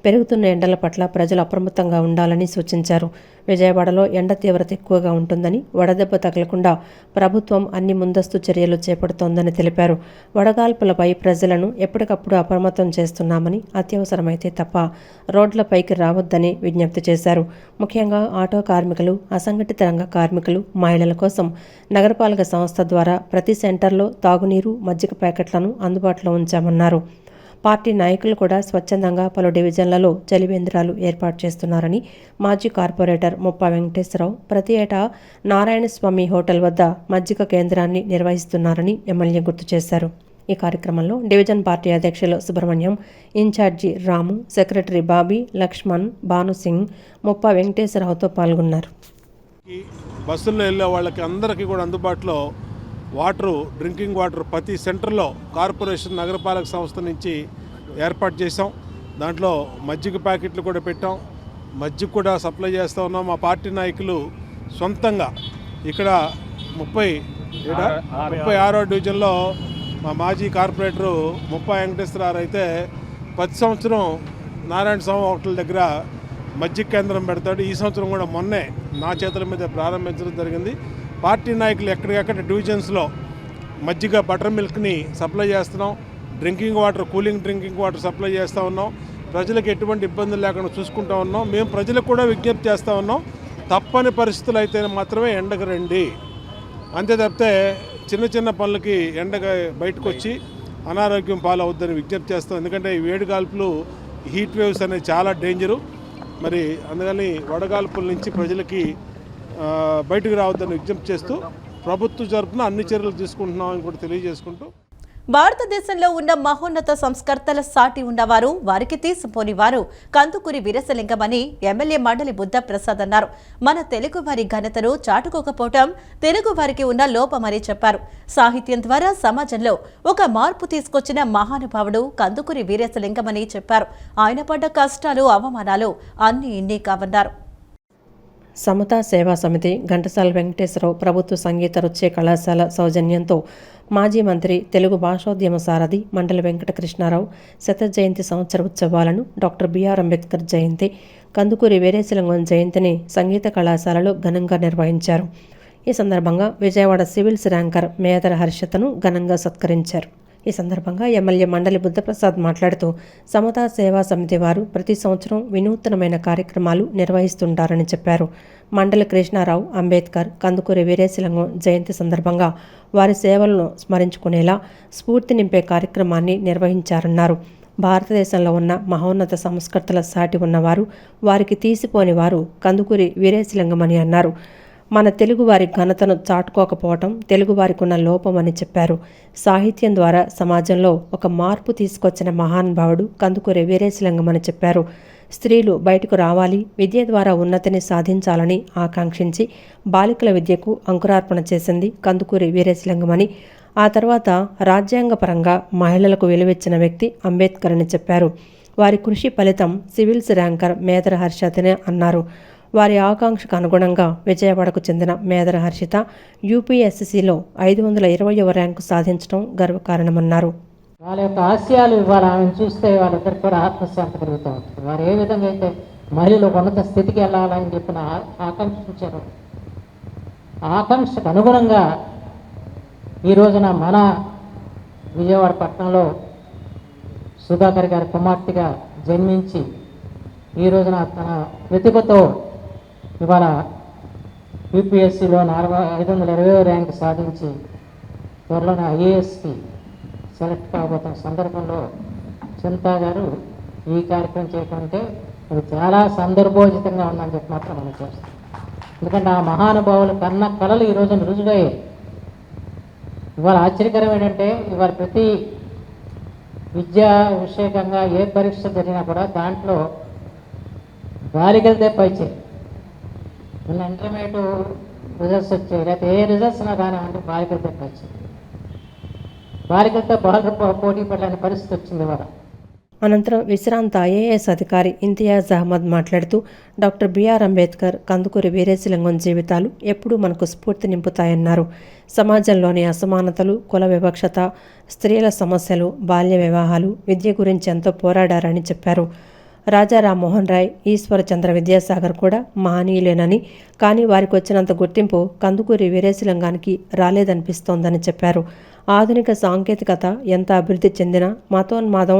పెరుగుతున్న ఎండల పట్ల ప్రజలు అప్రమత్తంగా ఉండాలని సూచించారు. విజయవాడలో ఎండ తీవ్రత ఎక్కువగా ఉంటుందని, వడదెబ్బ తగలకుండా ప్రభుత్వం అన్ని ముందస్తు చర్యలు చేపడుతోందని తెలిపారు. వడగాల్పులపై ప్రజలను ఎప్పటికప్పుడు అప్రమత్తం చేస్తున్నామని, అత్యవసరమైతే తప్ప రోడ్లపైకి రావద్దని విజ్ఞప్తి చేశారు. ముఖ్యంగా ఆటో కార్మికులు, అసంఘటిత రంగ కార్మికులు, మహిళల కోసం నగరపాలక సంస్థ ద్వారా ప్రతి సెంటర్లో తాగునీరు, మజ్జిగ ప్యాకెట్లను అందుబాటులో ఉంచామన్నారు. పార్టీ నాయకులు కూడా స్వచ్ఛందంగా పలు డివిజన్లలో చలివేంద్రాలు ఏర్పాటు చేస్తున్నారని మాజీ కార్పొరేటర్ ముప్పా వెంకటేశ్వరరావు ప్రతి ఏటా నారాయణస్వామి హోటల్ వద్ద మజ్జిగ కేంద్రాన్ని నిర్వహిస్తున్నారని ఎమ్మెల్యే గుర్తు చేశారు. ఈ కార్యక్రమంలో డివిజన్ పార్టీ అధ్యక్షులు సుబ్రహ్మణ్యం, ఇన్ఛార్జి రాము, సెక్రటరీ బాబీ, లక్ష్మణ్, భానుసింగ్, ముప్పా వెంకటేశ్వరరావుతో పాల్గొన్నారు. బస్సుల్లో వెళ్ళే వాళ్ళకి అందరికీ కూడా అందుబాటులో వాటరు, డ్రింకింగ్ వాటర్ ప్రతి సెంటర్లో కార్పొరేషన్, నగరపాలక సంస్థ నుంచి ఏర్పాటు చేసాం. దాంట్లో మజ్జిగ ప్యాకెట్లు కూడా పెట్టాం. మజ్జిగ కూడా సప్లై చేస్తూ ఉన్నాం. మా పార్టీ నాయకులు సొంతంగా ఇక్కడ 36వ డివిజన్లో మా మాజీ కార్పొరేటరు ముప్పా వెంకటేశ్వరరావు అయితే ప్రతి సంవత్సరం నారాయణ స్వామి హోటల్ దగ్గర మజ్జిగ కేంద్రం పెడతాడు. ఈ సంవత్సరం కూడా మొన్నే నా చేతుల మీద ప్రారంభించడం జరిగింది. పార్టీ నాయకులు ఎక్కడికక్కడ డివిజన్స్లో మజ్జిగ, బటర్ మిల్క్ని సప్లై చేస్తున్నాం. Drinking water, cooling drinking water supply చేస్తూ ఉన్నాం. ప్రజలకు ఎటువంటి ఇబ్బందులు లేకుండా చూసుకుంటూ ఉన్నాం. మేము ప్రజలకు కూడా విజ్ఞప్తి చేస్తూ ఉన్నాం, తప్పని పరిస్థితులు అయితే మాత్రమే ఎండకు రండి, అంతే తప్పితే చిన్న చిన్న పనులకి ఎండగా బయటకు వచ్చి అనారోగ్యం పాలవద్దని విజ్ఞప్తి చేస్తాం. ఎందుకంటే ఈ వేడిగాల్పులు, హీట్ వేవ్స్ అనేవి చాలా డేంజరు. మరి అందుకని వడగాల్పుల నుంచి ప్రజలకి బయటకు రావద్దని విజ్ఞప్తి చేస్తూ ప్రభుత్వ తరపున అన్ని చర్యలు తీసుకుంటున్నామని కూడా తెలియజేసుకుంటూ భారతదేశంలో ఉన్న మహోన్నత సంస్కర్తల సాటి ఉన్నవారు వారికి తీసిపోని వారు కందుకూరి వీరేశలింగమని ఎమ్మెల్యే మండలి బుద్ధ ప్రసాద్ అన్నారు. మన తెలుగు వారి ఘనతను చాటుకోకపోవటం తెలుగు వారికి ఉన్న లోపమని చెప్పారు. సాహిత్యం ద్వారా సమాజంలో ఒక మార్పు తీసుకొచ్చిన మహానుభావుడు కందుకూరి వీరేశలింగమని చెప్పారు. ఆయన పడ్డ కష్టాలు అవమానాలు అన్ని ఇన్ని కావన్నారు. సమతా సేవా సమితి ఘంటసాల వెంకటేశ్వరరావు ప్రభుత్వ సంగీత నృత్య కళాశాల సౌజన్యంతో మాజీ మంత్రి తెలుగు భాషోద్యమ సారథి మండలి వెంకట కృష్ణారావు శత జయంతి సంవత్సర ఉత్సవాలను డాక్టర్ బిఆర్ అంబేద్కర్ జయంతి, కందుకూరి వీరేశలింగం జయంతిని సంగీత కళాశాలలో ఘనంగా నిర్వహించారు. ఈ సందర్భంగా విజయవాడ సివిల్స్ ర్యాంకర్ మేదర హర్షతను ఘనంగా సత్కరించారు. ఈ సందర్భంగా ఎమ్మెల్యే మండలి బుద్ధప్రసాద్ మాట్లాడుతూ సమతా సేవా సమితి వారు ప్రతి సంవత్సరం వినూత్నమైన కార్యక్రమాలు నిర్వహిస్తుంటారని చెప్పారు. మండలి కృష్ణారావు అంబేద్కర్, కందుకూరి వీరేశలింగం జయంతి సందర్భంగా వారి సేవలను స్మరించుకునేలా స్ఫూర్తి నింపే కార్యక్రమాన్ని నిర్వహించారన్నారు. భారతదేశంలో ఉన్న మహోన్నత సంస్కర్తల సాటి ఉన్నవారు వారికి తీసిపోని వారు కందుకూరి వీరేశలింగమని అన్నారు. మన తెలుగువారి ఘనతను చాటుకోకపోవటం తెలుగువారికి ఉన్న లోపమని చెప్పారు. సాహిత్యం ద్వారా సమాజంలో ఒక మార్పు తీసుకొచ్చిన మహానుభావుడు కందుకూరి వీరేశలింగమని చెప్పారు. స్త్రీలు బయటకు రావాలి, విద్య ద్వారా ఉన్నతిని సాధించాలని ఆకాంక్షించి బాలికల విద్యకు అంకురార్పణ చేసింది కందుకూరి వీరేశలింగమని, ఆ తర్వాత రాజ్యాంగపరంగా మహిళలకు విలువిచ్చిన వ్యక్తి అంబేద్కర్ అని చెప్పారు. వారి కృషి ఫలితం సివిల్స్ ర్యాంకర్ మేదర హర్షతనే అన్నారు. వారి ఆకాంక్షకు అనుగుణంగా విజయవాడకు చెందిన మేదర హర్షిత యూపీఎస్సీలో 520వ ర్యాంకు సాధించడం గర్వకారణమన్నారు. వాళ్ళ యొక్క ఆశయాలు ఇవాళ ఆమెను చూస్తే వాళ్ళిద్దరికి కూడా ఆత్మశాంతి కలుగుతూ ఉంటుంది. వారు ఏ విధంగా అయితే మహిళలు ఉన్నత స్థితికి వెళ్ళాలని చెప్పిన ఆకాంక్షించారు, ఆకాంక్షకు అనుగుణంగా ఈ రోజున మన విజయవాడ పట్టణంలో సుధాకర్ గారి కుమార్తెగా జన్మించి ఈ రోజున తన ప్రతిభతో ఇవాళ యూపీఎస్సీలో 520వ ర్యాంక్ సాధించి త్వరలోనే ఐఏఎస్కి సెలెక్ట్ కాబోతున్న సందర్భంలో చింతా గారు ఈ కార్యక్రమం చేయకుంటే అది చాలా సందర్భోచితంగా ఉందని చెప్పి మాత్రం మనం చేస్తాం. ఎందుకంటే ఆ మహానుభావులు కన్న కళలు ఈ రోజున రుజువయ్యాయి. ఇవాళ ఆశ్చర్యకరం ఏంటంటే ఇవాళ ప్రతి విద్యా విషయకంగా ఏ పరీక్ష జరిగినా కూడా దాంట్లో బాలికలదే పైచే నిన్న ఇంటర్మీడియట్ రిజల్ట్స్ వచ్చాయి, లేకపోతే ఏ రిజల్ట్స్ నా కానివ్వండి బాలికలదే పైచే. బాలికలతో బాగా పోటీ పడలేని పరిస్థితి వచ్చింది ఇవాళ. అనంతరం విశ్రాంత ఐఏఎస్ అధికారి ఇంతియాజ్ అహ్మద్ మాట్లాడుతూ డాక్టర్ బిఆర్ అంబేద్కర్, కందుకూరి వీరేశలింగం జీవితాలు ఎప్పుడూ మనకు స్ఫూర్తి నింపుతాయన్నారు. సమాజంలోని అసమానతలు, కుల వివక్షత, స్త్రీల సమస్యలు, బాల్య వివాహాలు, విద్య గురించి ఎంతో పోరాడారని చెప్పారు. రాజా రామ్మోహన్ రాయ్, ఈశ్వరచంద్ర విద్యాసాగర్ కూడా మహనీయులేనని, కానీ వారికి వచ్చినంత గుర్తింపు కందుకూరి వీరేశలింగానికి రాలేదనిపిస్తోందని చెప్పారు. ఆధునిక సాంకేతికత ఎంత అభివృద్ధి చెందినా మతోన్మాదం,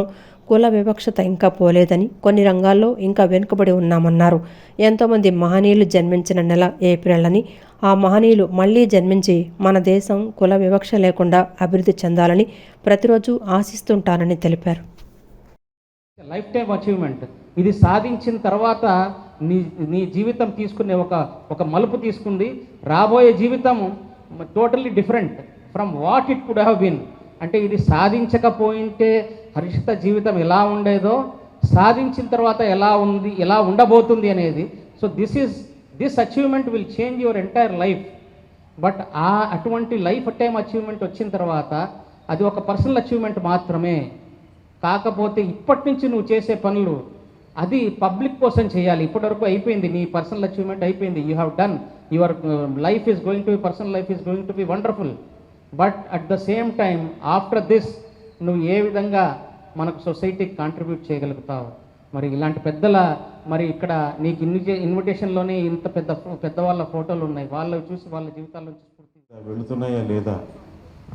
కుల వివక్షత ఇంకా పోలేదని, కొన్ని రంగాల్లో ఇంకా వెనుకబడి ఉన్నామన్నారు. ఎంతోమంది మహనీయులు జన్మించిన నెల ఏప్రిల్ అని, ఆ మహనీయులు మళ్లీ జన్మించి మన దేశం కుల వివక్ష లేకుండా అభివృద్ధి చెందాలని ప్రతిరోజు ఆశిస్తుంటానని తెలిపారు. లైఫ్ టైం అచీవ్మెంట్ ఇది సాధించిన తర్వాత నీ జీవితం తీసుకునే ఒక మలుపు తీసుకుంది. రాబోయే జీవితం totally different from what it could have been. అంటే ఇది సాధించకపోయింటే హర్షిత జీవితం ఎలా ఉండేదో, సాధించిన తర్వాత ఎలా ఉండబోతుంది అనేది. So this achievement will change your entire life. But అటువంటి లైఫ్ టైం అచీవ్మెంట్ వచ్చిన తర్వాత అది ఒక పర్సనల్ అచీవ్మెంట్ మాత్రమే. కాకపోతే ఇప్పటి నుంచి నువ్వు చేసే పనులు అది పబ్లిక్ కోసం చేయాలి. ఇప్పటివరకు అయిపోయింది, నీ పర్సనల్ అచీవ్మెంట్ అయిపోయింది. You have done your life is going to be, personal life is going to be wonderful. But at the same time after this నువ్వు ఏ విధంగా మనకు సొసైటీకి కాంట్రిబ్యూట్ చేయగలుగుతావు. మరి ఇలాంటి పెద్దల మరి ఇక్కడ నీకు ఇన్విటేషన్లోనే ఇంత పెద్దవాళ్ళ ఫోటోలు ఉన్నాయి. వాళ్ళవి చూసి వాళ్ళ జీవితాల నుంచి స్ఫూర్తి వెళుతున్నాయా లేదా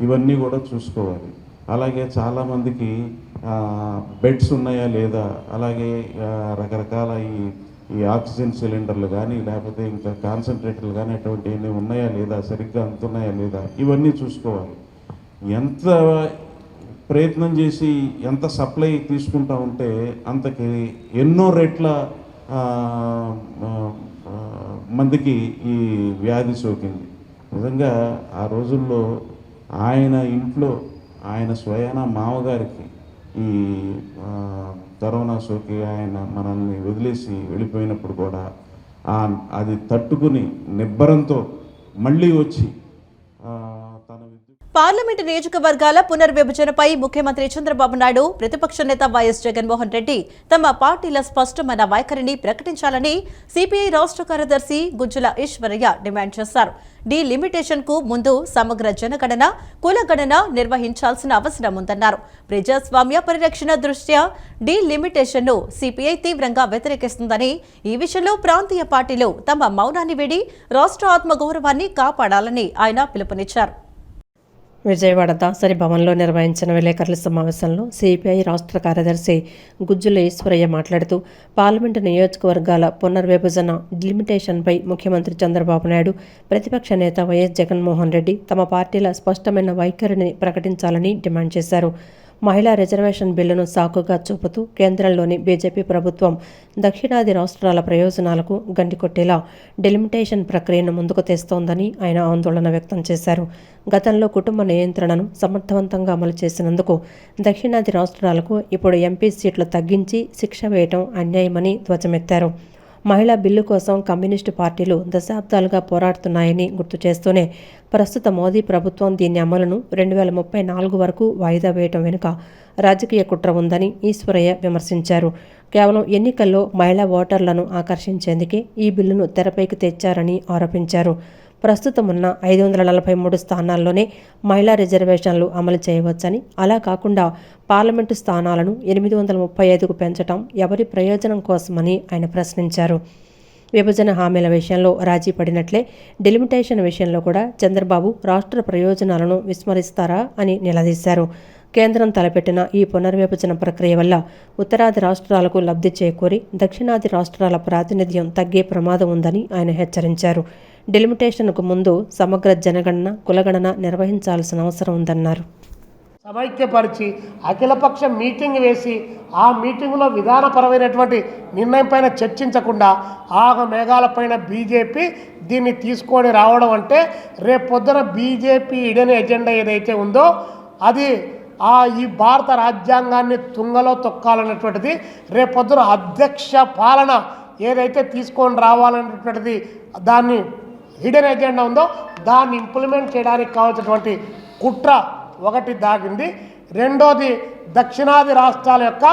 ఇవన్నీ కూడా చూసుకోవాలి. అలాగే చాలామందికి బెడ్స్ ఉన్నాయా లేదా, అలాగే రకరకాల ఈ ఆక్సిజన్ సిలిండర్లు కానీ లేకపోతే ఇంకా కాన్సన్ట్రేటర్లు కానీ అటువంటి ఏమి ఉన్నాయా లేదా, సరిగ్గా అందుతున్నాయా లేదా, ఇవన్నీ చూసుకోవాలి. ఎంత ప్రయత్నం చేసి ఎంత సప్లై తీసుకుంటా ఉంటే అంతకి ఎన్నో రెట్ల మందికి ఈ వ్యాధి సోకింది. నిజంగా ఆ రోజుల్లో ఆయన ఇంట్లో ఆయన స్వయాన మామగారికి ఈ కరోనా సోకి ఆయన మనల్ని వదిలేసి వెళ్ళిపోయినప్పుడు కూడా అది తట్టుకుని నిబ్బరంతో మళ్ళీ వచ్చి తన పార్లమెంటు నియోజకవర్గాల పునర్విభజనపై ముఖ్యమంత్రి చంద్రబాబు నాయుడు ప్రతిపక్ష నేత వైఎస్ జగన్మోహన్ రెడ్డి తమ పార్టీల స్పష్టమైన వైఖరిని ప్రకటించాలని సిపిఐ రాష్ట్ర కార్యదర్శి గుజ్జుల ఈశ్వరయ్య డిమాండ్ చేశారు. డీలిమిటేషన్ కు ముందు సమగ్ర జనగణన, కులగణన నిర్వహించాల్సిన అవసరం ఉందన్నారు. ప్రజాస్వామ్య పరిరక్షణ దృష్ట్యా డీలిమిటేషన్ ను సిపిఐ తీవ్రంగా వ్యతిరేకిస్తుందని, ఈ విషయంలో ప్రాంతీయ పార్టీలు తమ మౌనాన్ని వీడి రాష్ట్ర ఆత్మగౌరవాన్ని కాపాడాలని ఆయన పిలుపునిచ్చారు. విజయవాడ దాసరి భవన్లో నిర్వహించిన విలేకరుల సమావేశంలో సిపిఐ రాష్ట్ర కార్యదర్శి గుజ్జుల ఈశ్వరయ్య మాట్లాడుతూ పార్లమెంటు నియోజకవర్గాల పునర్విభజన డిలిమిటేషన్పై ముఖ్యమంత్రి చంద్రబాబు నాయుడు, ప్రతిపక్ష నేత వైఎస్ జగన్మోహన్ రెడ్డి తమ పార్టీల స్పష్టమైన వైఖరిని ప్రకటించాలని డిమాండ్ చేశారు. మహిళా రిజర్వేషన్ బిల్లును సాకుగా చూపుతూ కేంద్రంలోని బీజేపీ ప్రభుత్వం దక్షిణాది రాష్ట్రాల ప్రయోజనాలకు గండికొట్టేలా డెలిమిటేషన్ ప్రక్రియను ముందుకు తెస్తోందని ఆయన ఆందోళన వ్యక్తం చేశారు. గతంలో కుటుంబ నియంత్రణను సమర్థవంతంగా అమలు చేసినందుకు దక్షిణాది రాష్ట్రాలకు ఇప్పుడు ఎంపీ సీట్లు తగ్గించి శిక్ష వేయటం అన్యాయమని ధ్వజమెత్తారు. మహిళా బిల్లు కోసం కమ్యూనిస్టు పార్టీలు దశాబ్దాలుగా పోరాడుతున్నాయని గుర్తు చేస్తూనే ప్రస్తుత మోదీ ప్రభుత్వం దీని అమలును 2034 వరకు వాయిదా వేయటం వెనుక రాజకీయ కుట్ర ఉందని ఈశ్వరయ్య విమర్శించారు. కేవలం ఎన్నికల్లో మహిళా ఓటర్లను ఆకర్షించేందుకే ఈ బిల్లును తెరపైకి తెచ్చారని ఆరోపించారు. ప్రస్తుతం ఉన్న 543 స్థానాల్లోనే మహిళా రిజర్వేషన్లు అమలు చేయవచ్చని, అలా కాకుండా పార్లమెంటు స్థానాలను 835కు పెంచడం ఎవరి ప్రయోజనం కోసమని ఆయన ప్రశ్నించారు. విభజన హామీల విషయంలో రాజీ పడినట్లే డెలిమిటేషన్ విషయంలో కూడా చంద్రబాబు రాష్ట్ర ప్రయోజనాలను విస్మరిస్తారా అని నిలదీశారు. కేంద్రం తలపెట్టిన ఈ పునర్విభజన ప్రక్రియ వల్ల ఉత్తరాది రాష్ట్రాలకు లబ్ధి చేకూరి దక్షిణాది రాష్ట్రాల ప్రాతినిధ్యం తగ్గే ప్రమాదం ఉందని ఆయన హెచ్చరించారు. డెలిమిటేషన్కు ముందు సమగ్ర జనగణన, కులగణన నిర్వహించాల్సిన అవసరం ఉందన్నారు. సమైక్యపరిచి అఖిలపక్ష మీటింగ్ వేసి ఆ మీటింగ్లో విధానపరమైనటువంటి నిర్ణయం పైన చర్చించకుండా ఆగ మేఘాలపైన బీజేపీ దీన్ని తీసుకొని రావడం అంటే రేపొద్దున బీజేపీ ఇడని ఎజెండా ఏదైతే ఉందో అది ఈ భారత రాజ్యాంగాన్ని తుంగలో తొక్కాలన్నటువంటిది, రేపొద్దున అధ్యక్ష పాలన ఏదైతే తీసుకొని రావాలన్నటువంటిది దాన్ని హిడెన్ ఎజెండా ఉందో దాన్ని ఇంప్లిమెంట్ చేయడానికి కావాల్సినటువంటి కుట్ర ఒకటి దాగింది. రెండోది దక్షిణాది రాష్ట్రాల యొక్క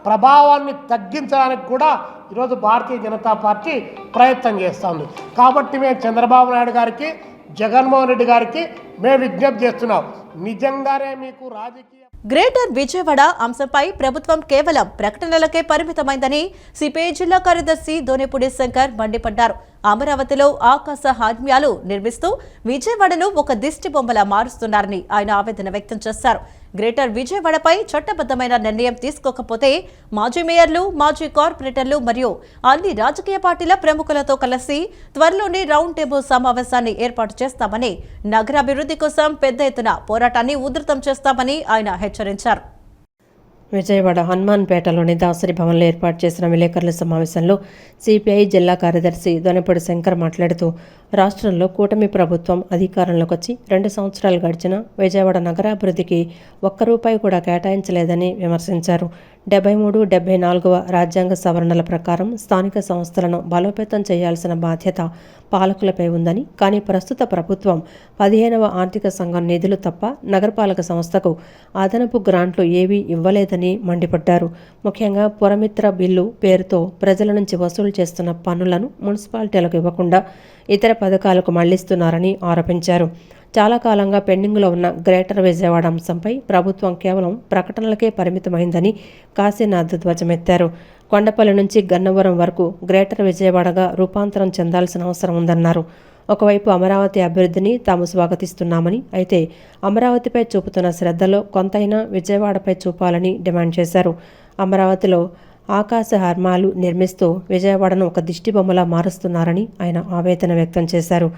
ప్రభావాన్ని తగ్గించడానికి కూడా ఈరోజు భారతీయ జనతా పార్టీ ప్రయత్నం చేస్తుంది. కాబట్టి మేము చంద్రబాబు నాయుడు గారికి, జగన్మోహన్ రెడ్డి గారికి మేము విజ్ఞప్తి చేస్తున్నాం, నిజంగానే మీకు రాజకీయ గ్రేటర్ విజయవాడ అంశంపై ప్రభుత్వం కేవలం ప్రకటనలకే పరిమితమైందని సిపిఐ జిల్లా కార్యదర్శి దోనేపూడి శంకర్ మండిపడ్డారు. అమరావతిలో ఆకాశ హార్మ్యాలు నిర్మిస్తూ విజయవాడను ఒక దిష్టి బొమ్మలా మారుస్తున్నారని ఆయన ఆవేదన వ్యక్తం చేశారు. గ్రేటర్ విజయవాడపై చట్టబద్ధమైన నిర్ణయం తీసుకోకపోతే మాజీ మేయర్లు, మాజీ కార్పొరేటర్లు మరియు అన్ని రాజకీయ పార్టీల ప్రముఖులతో కలిసి త్వరలోనే రౌండ్ టేబుల్ సమావేశాన్ని ఏర్పాటు చేస్తామని, నగరాభివృద్ధి కోసం పెద్ద ఎత్తున పోరాటాన్ని ఉధృతం చేస్తామని ఆయన హెచ్చరించారు. విజయవాడ హనుమాన్పేటలోని దాసరి భవన్లో ఏర్పాటు చేసిన విలేకరుల సమావేశంలో సిపిఐ జిల్లా కార్యదర్శి దొనపూడి శంకర్ మాట్లాడుతూ రాష్ట్రంలో కూటమి ప్రభుత్వం అధికారంలోకి వచ్చి 2 సంవత్సరాలు గడిచినా విజయవాడ నగరాభివృద్ధికి ₹1 కూడా కేటాయించలేదని విమర్శించారు. 73, 74వ రాజ్యాంగ సవరణల ప్రకారం స్థానిక సంస్థలను బలోపేతం చేయాల్సిన బాధ్యత పాలకులపై ఉందని, కానీ ప్రస్తుత ప్రభుత్వం 15వ ఆర్థిక సంఘం నిధులు తప్ప నగరపాలక సంస్థకు అదనపు గ్రాంట్లు ఏవీ ఇవ్వలేదని మండిపడ్డారు. ముఖ్యంగా పురమిత్ర బిల్లు పేరుతో ప్రజల నుంచి వసూలు చేస్తున్న పన్నులను మున్సిపాలిటీలకు ఇవ్వకుండా ఇతర పథకాలకు మళ్లిస్తున్నారని ఆరోపించారు. చాలా కాలంగా పెండింగ్లో ఉన్న గ్రేటర్ విజయవాడ అంశంపై ప్రభుత్వం కేవలం ప్రకటనలకే పరిమితమైందని కాశీనాథ్ ధ్వజమెత్తారు. కొండపల్లి నుంచి గన్నవరం వరకు గ్రేటర్ విజయవాడగా రూపాంతరం చెందాల్సిన అవసరం ఉందన్నారు. ఒకవైపు అమరావతి అభివృద్ధిని తాము స్వాగతిస్తున్నామని, అయితే అమరావతిపై చూపుతున్న శ్రద్ధలో కొంతైనా విజయవాడపై చూపాలని డిమాండ్ చేశారు. అమరావతిలో ఆకాశ హర్మాలు నిర్మిస్తూ విజయవాడను ఒక దిష్టిబొమ్మలా మారుస్తున్నారని ఆయన ఆవేదన వ్యక్తం చేశారు.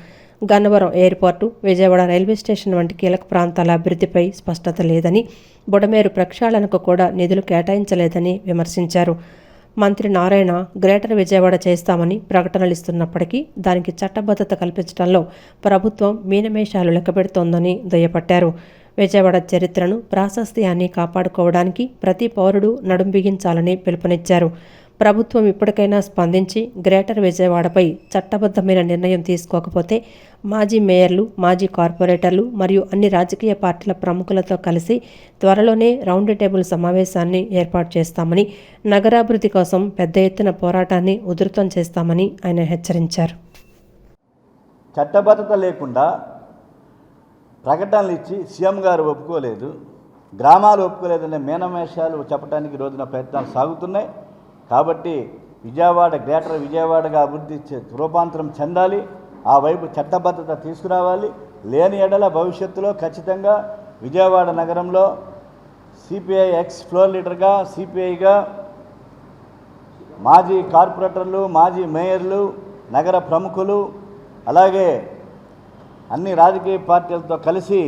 Gannavaram airport, Vijayawada railway station వంటి కీలక ప్రాంతాల అభివృద్ధిపై స్పష్టత లేదని, బుడమేరు ప్రక్షాళనకు కూడా నిధులు కేటాయించలేదని విమర్శించారు. మంత్రి నారాయణ గ్రేటర్ విజయవాడ చేస్తామని ప్రకటనలు ఇస్తున్నప్పటికీ దానికి చట్టబద్ధత కల్పించడంలో ప్రభుత్వం మీనమేషాలు లెక్కబెడుతోందని దుయ్యపట్టారు. విజయవాడ చరిత్రను ప్రాశస్త్యాన్ని కాపాడుకోవడానికి ప్రతి పౌరుడు నడుం బిగించాలని పిలుపునిచ్చారు. ప్రభుత్వం ఇప్పటికైనా స్పందించి గ్రేటర్ విజయవాడపై చట్టబద్ధమైన నిర్ణయం తీసుకోకపోతే మాజీ మేయర్లు, మాజీ కార్పొరేటర్లు మరియు అన్ని రాజకీయ పార్టీల ప్రముఖులతో కలిసి త్వరలోనే రౌండ్ టేబుల్ సమావేశాన్ని ఏర్పాటు చేస్తామని, నగరాభివృద్ధి కోసం పెద్ద ఎత్తున పోరాటాన్ని ఉధృతం చేస్తామని ఆయన హెచ్చరించారు. చట్టబద్ధత లేకుండా ప్రకటనలు ఇచ్చి సీఎం గారు ఒప్పుకోలేదు, గ్రామాలు ఒప్పుకోలేదనే మేనమేషాలు చెప్పడానికి రోజున ప్రయత్నాలు సాగుతున్నాయి. కాబట్టి విజయవాడ గ్రేటర్ విజయవాడగా అభివృద్ధి రూపాంతరం చెందాలి. ఆ వైపు చట్టబద్ధత తీసుకురావాలి. లేని ఎడల భవిష్యత్తులో ఖచ్చితంగా విజయవాడ నగరంలో సిపిఐ ఎక్స్ ఫ్లోర్ లీడర్గా, సిపిఐగా మాజీ కార్పొరేటర్లు, మాజీ మేయర్లు, నగర ప్రముఖులు, అలాగే అన్ని రాజకీయ పార్టీలతో కలిసి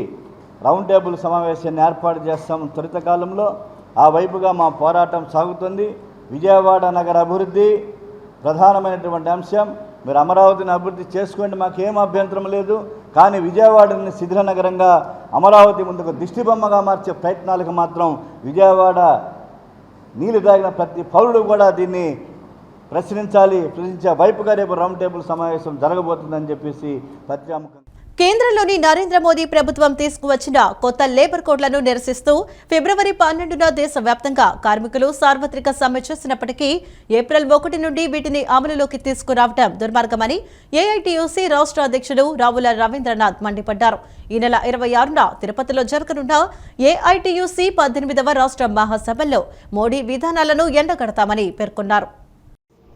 రౌండ్ టేబుల్ సమావేశాన్ని ఏర్పాటు చేస్తాం త్వరితకాలంలో. ఆ వైపుగా మా పోరాటం సాగుతుంది. విజయవాడ నగర అభివృద్ధి ప్రధానమైనటువంటి అంశం. మీరు అమరావతిని అభివృద్ధి చేసుకోండి, మాకేం అభ్యంతరం లేదు. కానీ విజయవాడని శిథిల నగరంగా, అమరావతి ముందుకు దిష్టిబొమ్మగా మార్చే ప్రయత్నాలకు మాత్రం విజయవాడ నీళ్లు తాగిన ప్రతి పౌరుడు కూడా దీన్ని ప్రశ్నించే వైపుగా రేపు రౌండ్ టేబుల్ సమావేశం జరగబోతుందని చెప్పేసి పత్రికాముఖం. కేంద్రంలోని నరేంద్ర మోదీ ప్రభుత్వం తీసుకువచ్చిన కొత్త లేబర్ కోడ్లను నిరసిస్తూ ఫిబ్రవరి 12న దేశవ్యాప్తంగా కార్మికులు సార్వత్రిక సమ్మె చేసినప్పటికీ ఏప్రిల్ 1 నుండి వీటిని అమలులోకి తీసుకురావడం దుర్మార్గమని ఏఐటీయూసీ రాష్ట్ర అధ్యక్షుడు రావుల రవీంద్రనాథ్ మండిపడ్డారు. ఈ నెల 26న తిరుపతిలో జరగనున్న ఏఐటీయూసీ 18వ రాష్ట్ర మహాసభల్లో మోడీ విధానాలను ఎండగడతామని పేర్కొన్నారు.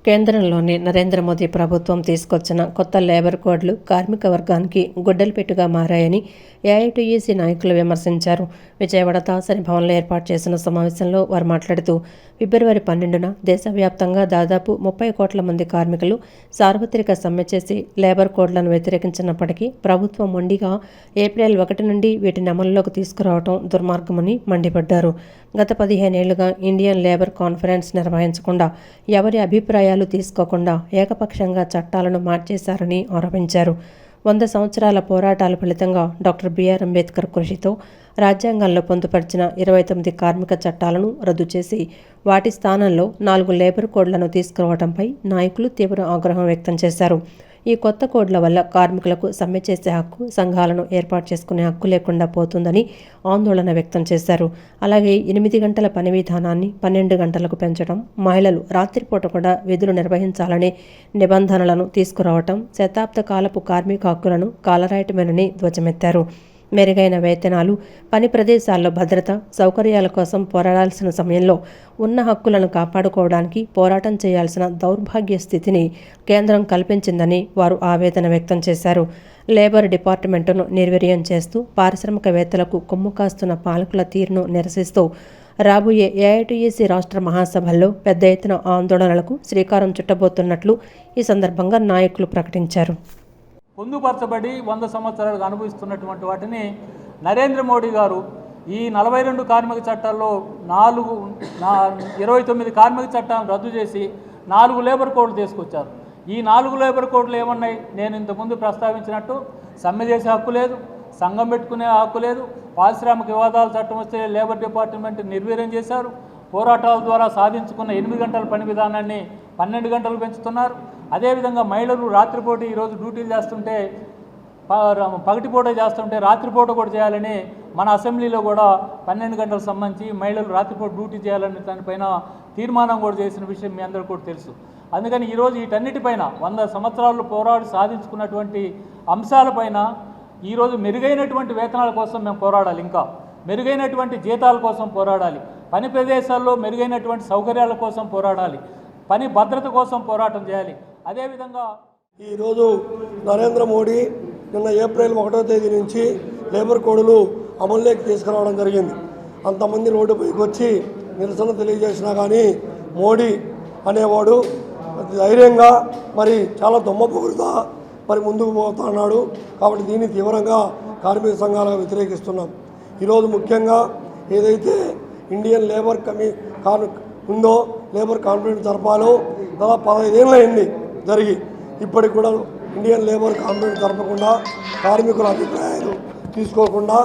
కేంద్రంలోని నరేంద్ర మోదీ ప్రభుత్వం తీసుకొచ్చిన కొత్త లేబర్ కోడ్లు కార్మిక వర్గానికి గొడ్డలిపెట్టుగా మారాయని ఏఐటీయూసీ నాయకులు విమర్శించారు. విజయవాడ దాసరి భవన్లో ఏర్పాటు చేసిన సమావేశంలో వారు మాట్లాడుతూ ఫిబ్రవరి 12న దేశవ్యాప్తంగా దాదాపు 30 కోట్ల మంది కార్మికులు సార్వత్రిక సమ్మె చేసి లేబర్ కోడ్లను వ్యతిరేకించినప్పటికీ ప్రభుత్వం మొండిగా ఏప్రిల్ 1 నుండి వీటిని అమల్లోకి తీసుకురావడం దుర్మార్గమని మండిపడ్డారు. గత 15 ఏళ్లుగా ఇండియన్ లేబర్ కాన్ఫరెన్స్ నిర్వహించకుండా, ఎవరి అభిప్రాయాలు తీసుకోకుండా ఏకపక్షంగా చట్టాలను మార్చేశారని ఆరోపించారు. 100 సంవత్సరాల పోరాటాల ఫలితంగా డాక్టర్ బిఆర్ అంబేద్కర్ కృషితో రాజ్యాంగంలో పొందుపరిచిన 29 కార్మిక చట్టాలను రద్దు చేసి వాటి స్థానంలో 4 లేబర్ కోడ్లను తీసుకురావడంపై నాయకులు తీవ్ర ఆగ్రహం వ్యక్తం చేశారు. ఈ కొత్త కోడ్ల వల్ల కార్మికులకు సమ్మె చేసే హక్కు, సంఘాలను ఏర్పాటు చేసుకునే హక్కు లేకుండా పోతుందని ఆందోళన వ్యక్తం చేశారు. అలాగే 8 గంటల పని విధానాన్ని 12 గంటలకు పెంచడం, మహిళలు రాత్రిపూట కూడా విధులు నిర్వహించాలనే నిబంధనలను తీసుకురావటం, శతాబ్ద కాలపు కార్మిక హక్కులను కాలరాయటమేనని ధ్వజమెత్తారు. మెరుగైన వేతనాలు, పని ప్రదేశాల్లో భద్రత, సౌకర్యాల కోసం పోరాడాల్సిన సమయంలో ఉన్న హక్కులను కాపాడుకోవడానికి పోరాటం చేయాల్సిన దౌర్భాగ్య స్థితిని కేంద్రం కల్పించిందని వారు ఆవేదన వ్యక్తం చేశారు. లేబర్ డిపార్ట్మెంటును నిర్వీర్యం చేస్తూ పారిశ్రామికవేత్తలకు కొమ్ము కాస్తున్న పాలకుల తీరును నిరసిస్తూ రాబోయే ఏఐటీయూసీ రాష్ట్ర మహాసభల్లో పెద్ద ఎత్తున ఆందోళనలకు శ్రీకారం చుట్టబోతున్నట్లు ఈ సందర్భంగా నాయకులు ప్రకటించారు. పొందుపరచబడి 100 సంవత్సరాలుగా అనుభవిస్తున్నటువంటి వాటిని నరేంద్ర మోడీ గారు ఈ 42 కార్మిక చట్టాల్లో 29 కార్మిక చట్టాలను రద్దు చేసి 4 లేబర్ కోడ్లు తీసుకొచ్చారు. ఈ 4 లేబర్ కోడ్లు ఏమన్నాయి? నేను ఇంతకుముందు ప్రస్తావించినట్టు సమ్మె చేసే హక్కు లేదు, సంఘం పెట్టుకునే హక్కు లేదు, పారిశ్రామిక వివాదాల చట్టం వస్తే లేబర్ డిపార్ట్మెంట్ నిర్వీర్యం చేశారు, పోరాటాల ద్వారా సాధించుకున్న 8 గంటల పని విధానాన్ని 12 గంటలు పెంచుతున్నారు. అదేవిధంగా మహిళలు రాత్రిపూట ఈరోజు డ్యూటీలు చేస్తుంటే, పగటిపూట చేస్తుంటే రాత్రిపూట కూడా చేయాలని మన అసెంబ్లీలో కూడా 12 గంటలకు సంబంధించి మహిళలు రాత్రిపూట డ్యూటీ చేయాలని దానిపైన తీర్మానం కూడా చేసిన విషయం మీ అందరికీ కూడా తెలుసు. అందుకని ఈరోజు వీటన్నిటిపైన 100 సంవత్సరాలు పోరాడి సాధించుకున్నటువంటి అంశాలపైన ఈరోజు మెరుగైనటువంటి వేతనాల కోసం మేము పోరాడాలి, ఇంకా మెరుగైనటువంటి జీతాల కోసం పోరాడాలి, పని ప్రదేశాల్లో మెరుగైనటువంటి సౌకర్యాల కోసం పోరాడాలి, పని భద్రత కోసం పోరాటం చేయాలి. అదేవిధంగా ఈరోజు నరేంద్ర మోడీ నిన్న ఏప్రిల్ 1వ తేదీ నుంచి లేబర్ కోడ్లు అమల్లోకి తీసుకురావడం జరిగింది. అంతమంది రోడ్డుపైకి వచ్చి నిరసన తెలియజేసినా కానీ మోడీ అనేవాడు ధైర్యంగా మరి చాలా దొమ్మపొగుడుతా మరి ముందుకు పోతున్నాడు. కాబట్టి దీన్ని తీవ్రంగా కార్మిక సంఘాలుగా వ్యతిరేకిస్తున్నాం. ఈరోజు ముఖ్యంగా ఏదైతే ఇండియన్ లేబర్ ఉందో లేబర్ కాన్ఫరెన్స్ జరపాలో దాదాపు 15 ఏళ్ళు అయింది జరిగి, ఇప్పటికి కూడా ఇండియన్ లేబర్ కాన్ఫరెన్స్ జరపకుండా, కార్మికుల అభిప్రాయాలు తీసుకోకుండా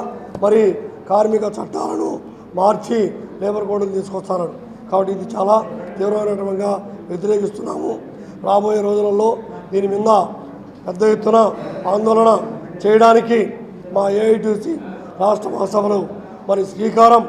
మరి కార్మిక చట్టాలను మార్చి లేబర్ కోడ్ని తీసుకొస్తారు. కాబట్టి ఇది చాలా తీవ్రమైనటువంటి వ్యతిరేకిస్తున్నాము. రాబోయే రోజులలో దీని మీద పెద్ద ఎత్తున ఆందోళన చేయడానికి మా ఏఐటీసీ రాష్ట్ర మహాసభలు మరి శ్రీకారం.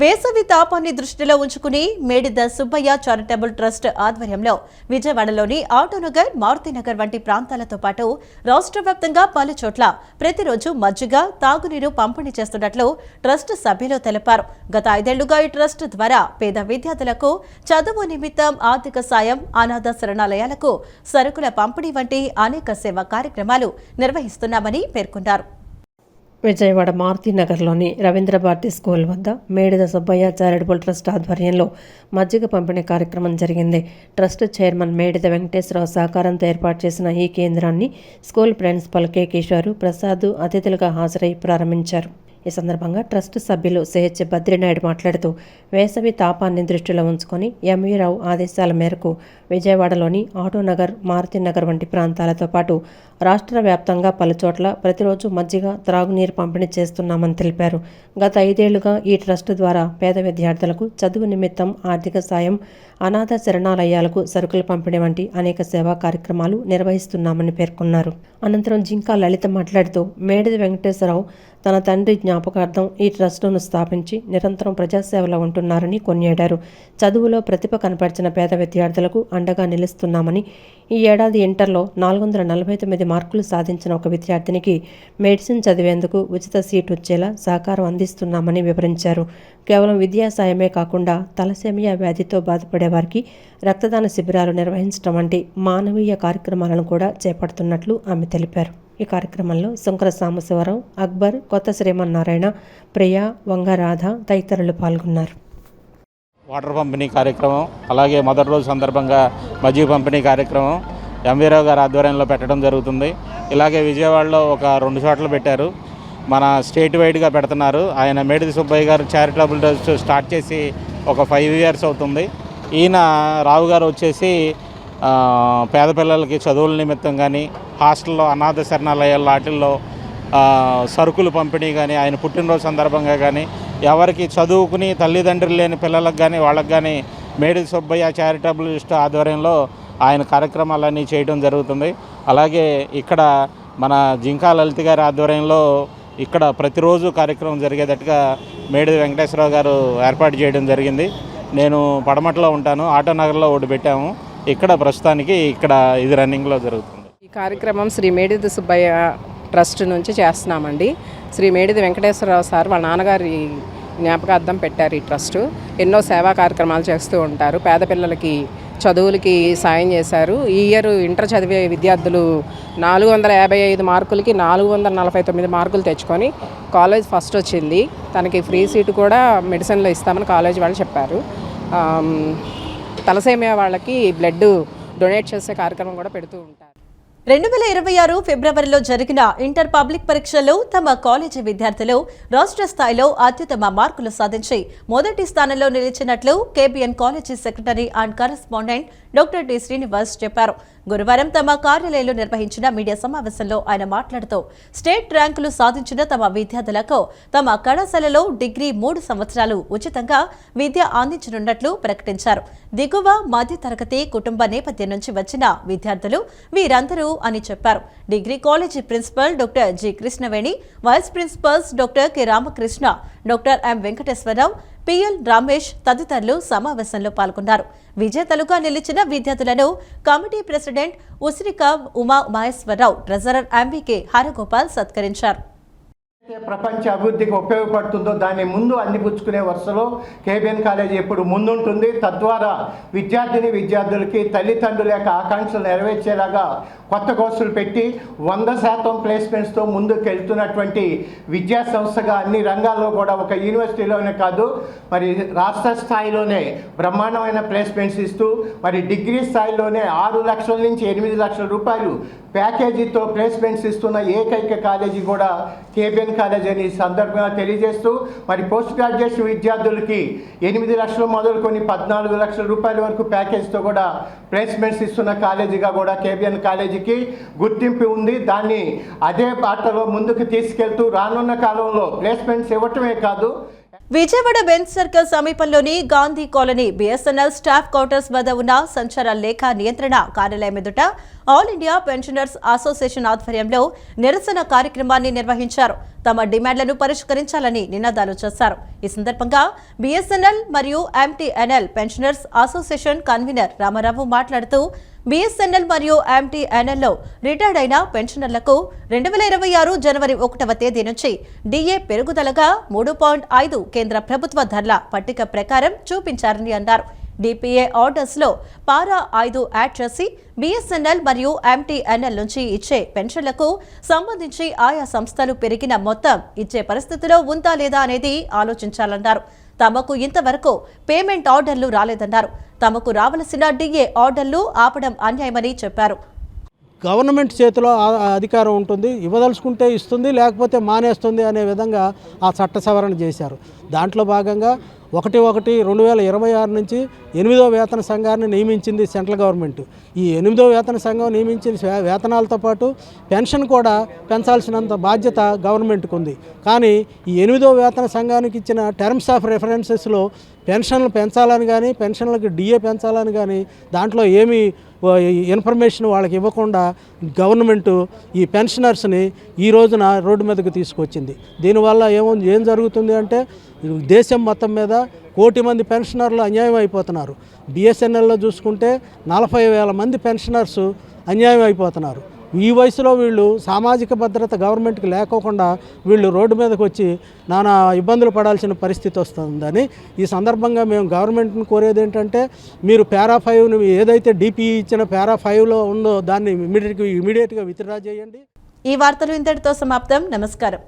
వేసవి తాపాన్ని దృష్టిలో ఉంచుకుని మేడిద సుబ్బయ్య చారిటబుల్ ట్రస్ట్ ఆధ్వర్యంలో విజయవాడలోని ఆటోనగర్, మారుతినగర్ వంటి ప్రాంతాలతో పాటు రాష్ట్ర వ్యాప్తంగా పలు చోట్ల ప్రతిరోజు మజ్జిగ, తాగునీరు పంపిణీ చేస్తున్నట్లు ట్రస్ట్ సభ్యులు తెలిపారు. గత 5 ఏళ్లుగా ఈ ట్రస్ట్ ద్వారా పేద విద్యార్థులకు చదువు నిమిత్తం ఆర్థిక సాయం, అనాథ శరణాలయాలకు సరుకుల పంపిణీ వంటి అనేక సేవా కార్యక్రమాలు నిర్వహిస్తున్నామని పేర్కొన్నారు. విజయవాడ మారుతినగర్లోని రవీంద్ర భారతి స్కూల్ వద్ద మేడిద సుబ్బయ్య చారిటబుల్ ట్రస్ట్ ఆధ్వర్యంలో మజ్జిగ పంపిణీ కార్యక్రమం జరిగింది. ట్రస్ట్ చైర్మన్ మేడిద వెంకటేశ్వరరావు సహకారంతో ఏర్పాటు చేసిన ఈ కేంద్రాన్ని school principal K Kishore Prasad అతిథులుగా హాజరై ప్రారంభించారు. ఈ సందర్భంగా ట్రస్ట్ సభ్యులు సిహెచ్ బద్రీనాయుడు మాట్లాడుతూ వేసవి తాపాన్ని దృష్టిలో ఉంచుకొని ఎంవీ రావు ఆదేశాల మేరకు విజయవాడలోని ఆటోనగర్, మారుతినగర్ వంటి ప్రాంతాలతో పాటు రాష్ట్ర వ్యాప్తంగా పలుచోట్ల ప్రతిరోజు మజ్జిగ, త్రాగునీరు పంపిణీ చేస్తున్నామని తెలిపారు. గత 5 ఏళ్లుగా ఈ ట్రస్ట్ ద్వారా పేద విద్యార్థులకు చదువు నిమిత్తం ఆర్థిక సాయం, అనాథ శరణాలయాలకు సరుకుల పంపిణీ వంటి అనేక సేవా కార్యక్రమాలు నిర్వహిస్తున్నామని పేర్కొన్నారు. అనంతరం జింకా లలిత మాట్లాడుతూ మేడిద వెంకటేశ్వరరావు తన తండ్రి జ్ఞాపకార్థం ఈ ట్రస్టును స్థాపించి నిరంతరం ప్రజాసేవలో ఉంటున్నారని కొనియాడారు. చదువులో ప్రతిభ కనపరిచిన పేద విద్యార్థులకు అండగా నిలుస్తున్నామని, ఈ ఏడాది ఇంటర్లో 449 మార్కులు సాధించిన ఒక విద్యార్థినికి మెడిసిన్ చదివేందుకు ఉచిత సీటు వచ్చేలా సహకారం అందిస్తున్నామని వివరించారు. కేవలం విద్యా సాయమే కాకుండా తలసేమియా వ్యాధితో బాధపడే వారికి రక్తదాన శిబిరాలు నిర్వహించడం వంటి మానవీయ కార్యక్రమాలను కూడా చేపడుతున్నట్లు ఆమె తెలిపారు. ఈ కార్యక్రమంలో శంకర సాంబశివరావు, అక్బర్, కొత్త శ్రీమన్నారాయణ, ప్రియా, వంగరాధ తదితరులు పాల్గొన్నారు. వాటర్ పంపిణీ కార్యక్రమం, అలాగే మొదటి రోజు సందర్భంగా మజ్జిగ పంపిణీ కార్యక్రమం ఎంవీరావు గారి ఆధ్వర్యంలో పెట్టడం జరుగుతుంది. ఇలాగే విజయవాడలో ఒక 2 చోట్ల పెట్టారు. మన స్టేట్ వైడ్గా పెడుతున్నారు. ఆయన మేడిద సుబ్బయ్య గారు చారిటబుల్ ట్రస్ట్ స్టార్ట్ చేసి ఒక 5 years అవుతుంది. ఈయన రావు గారు వచ్చేసి పేద పిల్లలకి చదువుల నిమిత్తం కానీ, హాస్టల్లో, అనాథ శరణాలయాల వాటిల్లో సరుకులు పంపిణీ కానీ, ఆయన పుట్టినరోజు సందర్భంగా కానీ, ఎవరికి చదువుకుని తల్లిదండ్రులు లేని పిల్లలకు కానీ వాళ్ళకి కానీ మేడిద సుబ్బయ్య చారిటబుల్ ట్రస్ట్ ఆధ్వర్యంలో ఆయన కార్యక్రమాలన్నీ చేయడం జరుగుతుంది. అలాగే ఇక్కడ మన జింకా లలిత గారి ఆధ్వర్యంలో ఇక్కడ ప్రతిరోజు కార్యక్రమం జరిగేటట్టుగా మేడిద వెంకటేశ్వరరావు గారు ఏర్పాటు చేయడం జరిగింది. నేను పడమట్లో ఉంటాను, ఆటోనగర్లో ఒకటి పెట్టాము. ఇక్కడ ప్రస్తుతానికి ఇది రన్నింగ్లో జరుగుతుంది. ఈ కార్యక్రమం శ్రీ మేడిద సుబ్బయ్య ట్రస్ట్ నుంచి చేస్తున్నామండి. శ్రీ మేడిద వెంకటేశ్వరరావు సార్ వాళ్ళ నాన్నగారి జ్ఞాపకార్థం పెట్టారు ఈ ట్రస్ట్. ఎన్నో సేవా కార్యక్రమాలు చేస్తూ ఉంటారు. పేద పిల్లలకి చదువులకి సాయం చేశారు. ఈ ఇయర్ ఇంటర్ చదివే విద్యార్థులు 455 మార్కులకి 449 మార్కులు తెచ్చుకొని కాలేజ్ ఫస్ట్ వచ్చింది. తనకి ఫ్రీ సీటు కూడా మెడిసిన్లో ఇస్తామని కాలేజ్ వాళ్ళు చెప్పారు. తలసేమియా వాళ్ళకి బ్లడ్ డొనేట్ చేసే కార్యక్రమం కూడా పెడుతూ ఉంటారు. 2026 ఫిబ్రవరిలో జరిగిన ఇంటర్ పబ్లిక్ పరీక్షల్లో తమ కాలేజీ విద్యార్థులు రాష్ట్ర స్థాయిలో అత్యుత్తమ మార్కులు సాధించి మొదటి స్థానంలో నిలిచినట్లు KBN college secretary and correspondent doctor D Srinivas చెప్పారు. గురువారం తమ కార్యాలయంలో నిర్వహించిన మీడియా సమావేశంలో ఆయన మాట్లాడుతూ స్టేట్ ర్యాంకులు సాధించిన తమ విద్యార్థులకు తమ కళాశాలలో డిగ్రీ 3 సంవత్సరాలు ఉచితంగా విద్య అందించనున్నట్లు ప్రకటించారు. దిగువ మధ్య తరగతి కుటుంబ నేపథ్యం నుంచి వచ్చిన విద్యార్థులు వీరందరూ అని చెప్పారు. Degree college principal doctor G Krishnaveni, vice principals doctor K Ramakrishna, doctor M Venkateswararao, PL Ramesh తదితరులు సమావేశంలో పాల్గొన్నారు. విజేతలుగా నిలిచిన విద్యార్థులను committee president Usirika Uma Maheswararao, treasurer MVK Haragopal సత్కరించారు. ప్రపంచ అభివృద్ధికి ఉపయోగపడుతుందో దాన్ని ముందు అందిపుచ్చుకునే వరుసలో కేబిఎన్ కాలేజీ ఎప్పుడు ముందుంటుంది. తద్వారా విద్యార్థులకి తల్లిదండ్రుల యొక్క ఆకాంక్షలు నెరవేర్చేలాగా కొత్త కోర్సులు పెట్టి 100% ప్లేస్మెంట్స్తో ముందుకు వెళ్తున్నటువంటి విద్యా సంస్థగా అన్ని రంగాల్లో కూడా ఒక యూనివర్సిటీలోనే కాదు మరి రాష్ట్ర స్థాయిలోనే బ్రహ్మాండమైన ప్లేస్మెంట్స్ ఇస్తూ మరి డిగ్రీ స్థాయిలోనే 6 లక్షల నుంచి 8 లక్షల రూపాయలు ప్యాకేజీతో ప్లేస్మెంట్స్ ఇస్తున్న ఏకైక కాలేజీ కూడా కేబిఎన్ కాలేజ్ అని ఈ సందర్భంగా తెలియజేస్తూ మరి పోస్ట్ గ్రాడ్యుయేషన్ విద్యార్థులకి 8 లక్షలు మొదలుకొని 14 లక్షల రూపాయల వరకు ప్యాకేజ్తో కూడా ప్లేస్మెంట్స్ ఇస్తున్న కాలేజీగా కూడా కేబిఎన్ కాలేజీకి గుర్తింపు ఉంది. దాన్ని అదే బాటలో ముందుకు తీసుకెళ్తూ రానున్న కాలంలో ప్లేస్మెంట్స్ ఇవ్వటమే కాదు, విజయవాడ బెంచ్ సర్కిల్ సమీపంలోని Gandhi colony BSNL staff quarters వద్ద ఉన్న సంచార లేఖ నియంత్రణ కార్యాలయం ఎదుట ఆల్ ఇండియా పెన్షనర్స్ అసోసియేషన్ ఆధ్వర్యంలో నిరసన కార్యక్రమాన్ని నిర్వహించారు. తమ డిమాండ్లను పరిష్కరించాలని నినాదాలు చేశారు. ఈ సందర్భంగా బిఎస్ఎన్ఎల్ మరియు MTNL pensioners association convener Ramarao మాట్లాడుతూ బిఎస్ఎన్ఎల్ మరియు ఎంటీఎన్ఎల్లో రిటైర్డ్ అయిన పెన్షనర్లకు 2026 జనవరి 1వ తేదీ నుంచి డిఏ పెరుగుదలగా 3.5 కేంద్ర ప్రభుత్వ ధరల పట్టిక ప్రకారం చూపించారని అన్నారు. డిపిఏ ఆర్డర్స్లో పారా 5 యాడ్ చేసి బిఎస్ఎన్ఎల్ మరియు ఎంటీఎన్ఎల్ నుంచి ఇచ్చే పెన్షన్లకు సంబంధించి ఆయా సంస్థలు పెరిగిన మొత్తం ఇచ్చే పరిస్థితిలో ఉందా లేదా అనేది ఆలోచించాలన్నారు. తమకు ఇంతవరకు పేమెంట్ ఆర్డర్లు రాలేదన్నారు. తమకు రావలసిన డిఏ ఆర్డర్లు ఆపడం అన్యాయమని చెప్పారు. గవర్నమెంట్ చేతిలో అధికారం ఉంటుంది, ఇవ్వదలుచుకుంటే ఇస్తుంది, లేకపోతే మానేస్తుంది అనే విధంగా ఆ చట్ట సవరణ చేశారు. దాంట్లో భాగంగా 1/1/2026 నుంచి 8వ వేతన సంఘాన్ని నియమించింది సెంట్రల్ గవర్నమెంట్. ఈ 8వ వేతన సంఘం నియమించిన వేతనాలతో పాటు పెన్షన్ కూడా పెంచాల్సినంత బాధ్యత గవర్నమెంట్కి ఉంది. కానీ ఈ 8వ వేతన సంఘానికి ఇచ్చిన టర్మ్స్ ఆఫ్ రెఫరెన్సెస్లో పెన్షన్లు పెంచాలని కానీ పెన్షన్లకు డిఏ పెంచాలని కానీ దాంట్లో ఏమీ ఇన్ఫర్మేషన్ వాళ్ళకి ఇవ్వకుండా గవర్నమెంటు ఈ పెన్షనర్స్ని ఈ రోజున రోడ్డు మీదకు తీసుకొచ్చింది. దీనివల్ల ఏం జరుగుతుంది అంటే దేశం మొత్తం మీద 1 కోటి మంది పెన్షనర్లు అన్యాయం అయిపోతున్నారు. బిఎస్ఎన్ఎల్లో చూసుకుంటే 40,000 మంది పెన్షనర్స్ అన్యాయం అయిపోతున్నారు. ఈ వయసులో వీళ్ళు సామాజిక భద్రత గవర్నమెంట్కి లేకోకుండా వీళ్ళు రోడ్డు మీదకి వచ్చి నానా ఇబ్బందులు పడాల్సిన పరిస్థితి వస్తుందని ఈ సందర్భంగా మేము గవర్నమెంట్ని కోరేది ఏంటంటే, మీరు పారా 5ని ఏదైతే డిపిఈ ఇచ్చిన పారా 5లో ఉందో దాన్ని ఇమీడియట్గా విత్డ్రా చేయండి. ఈ వార్తలు ఇంతటితో సమాప్తం. నమస్కారం.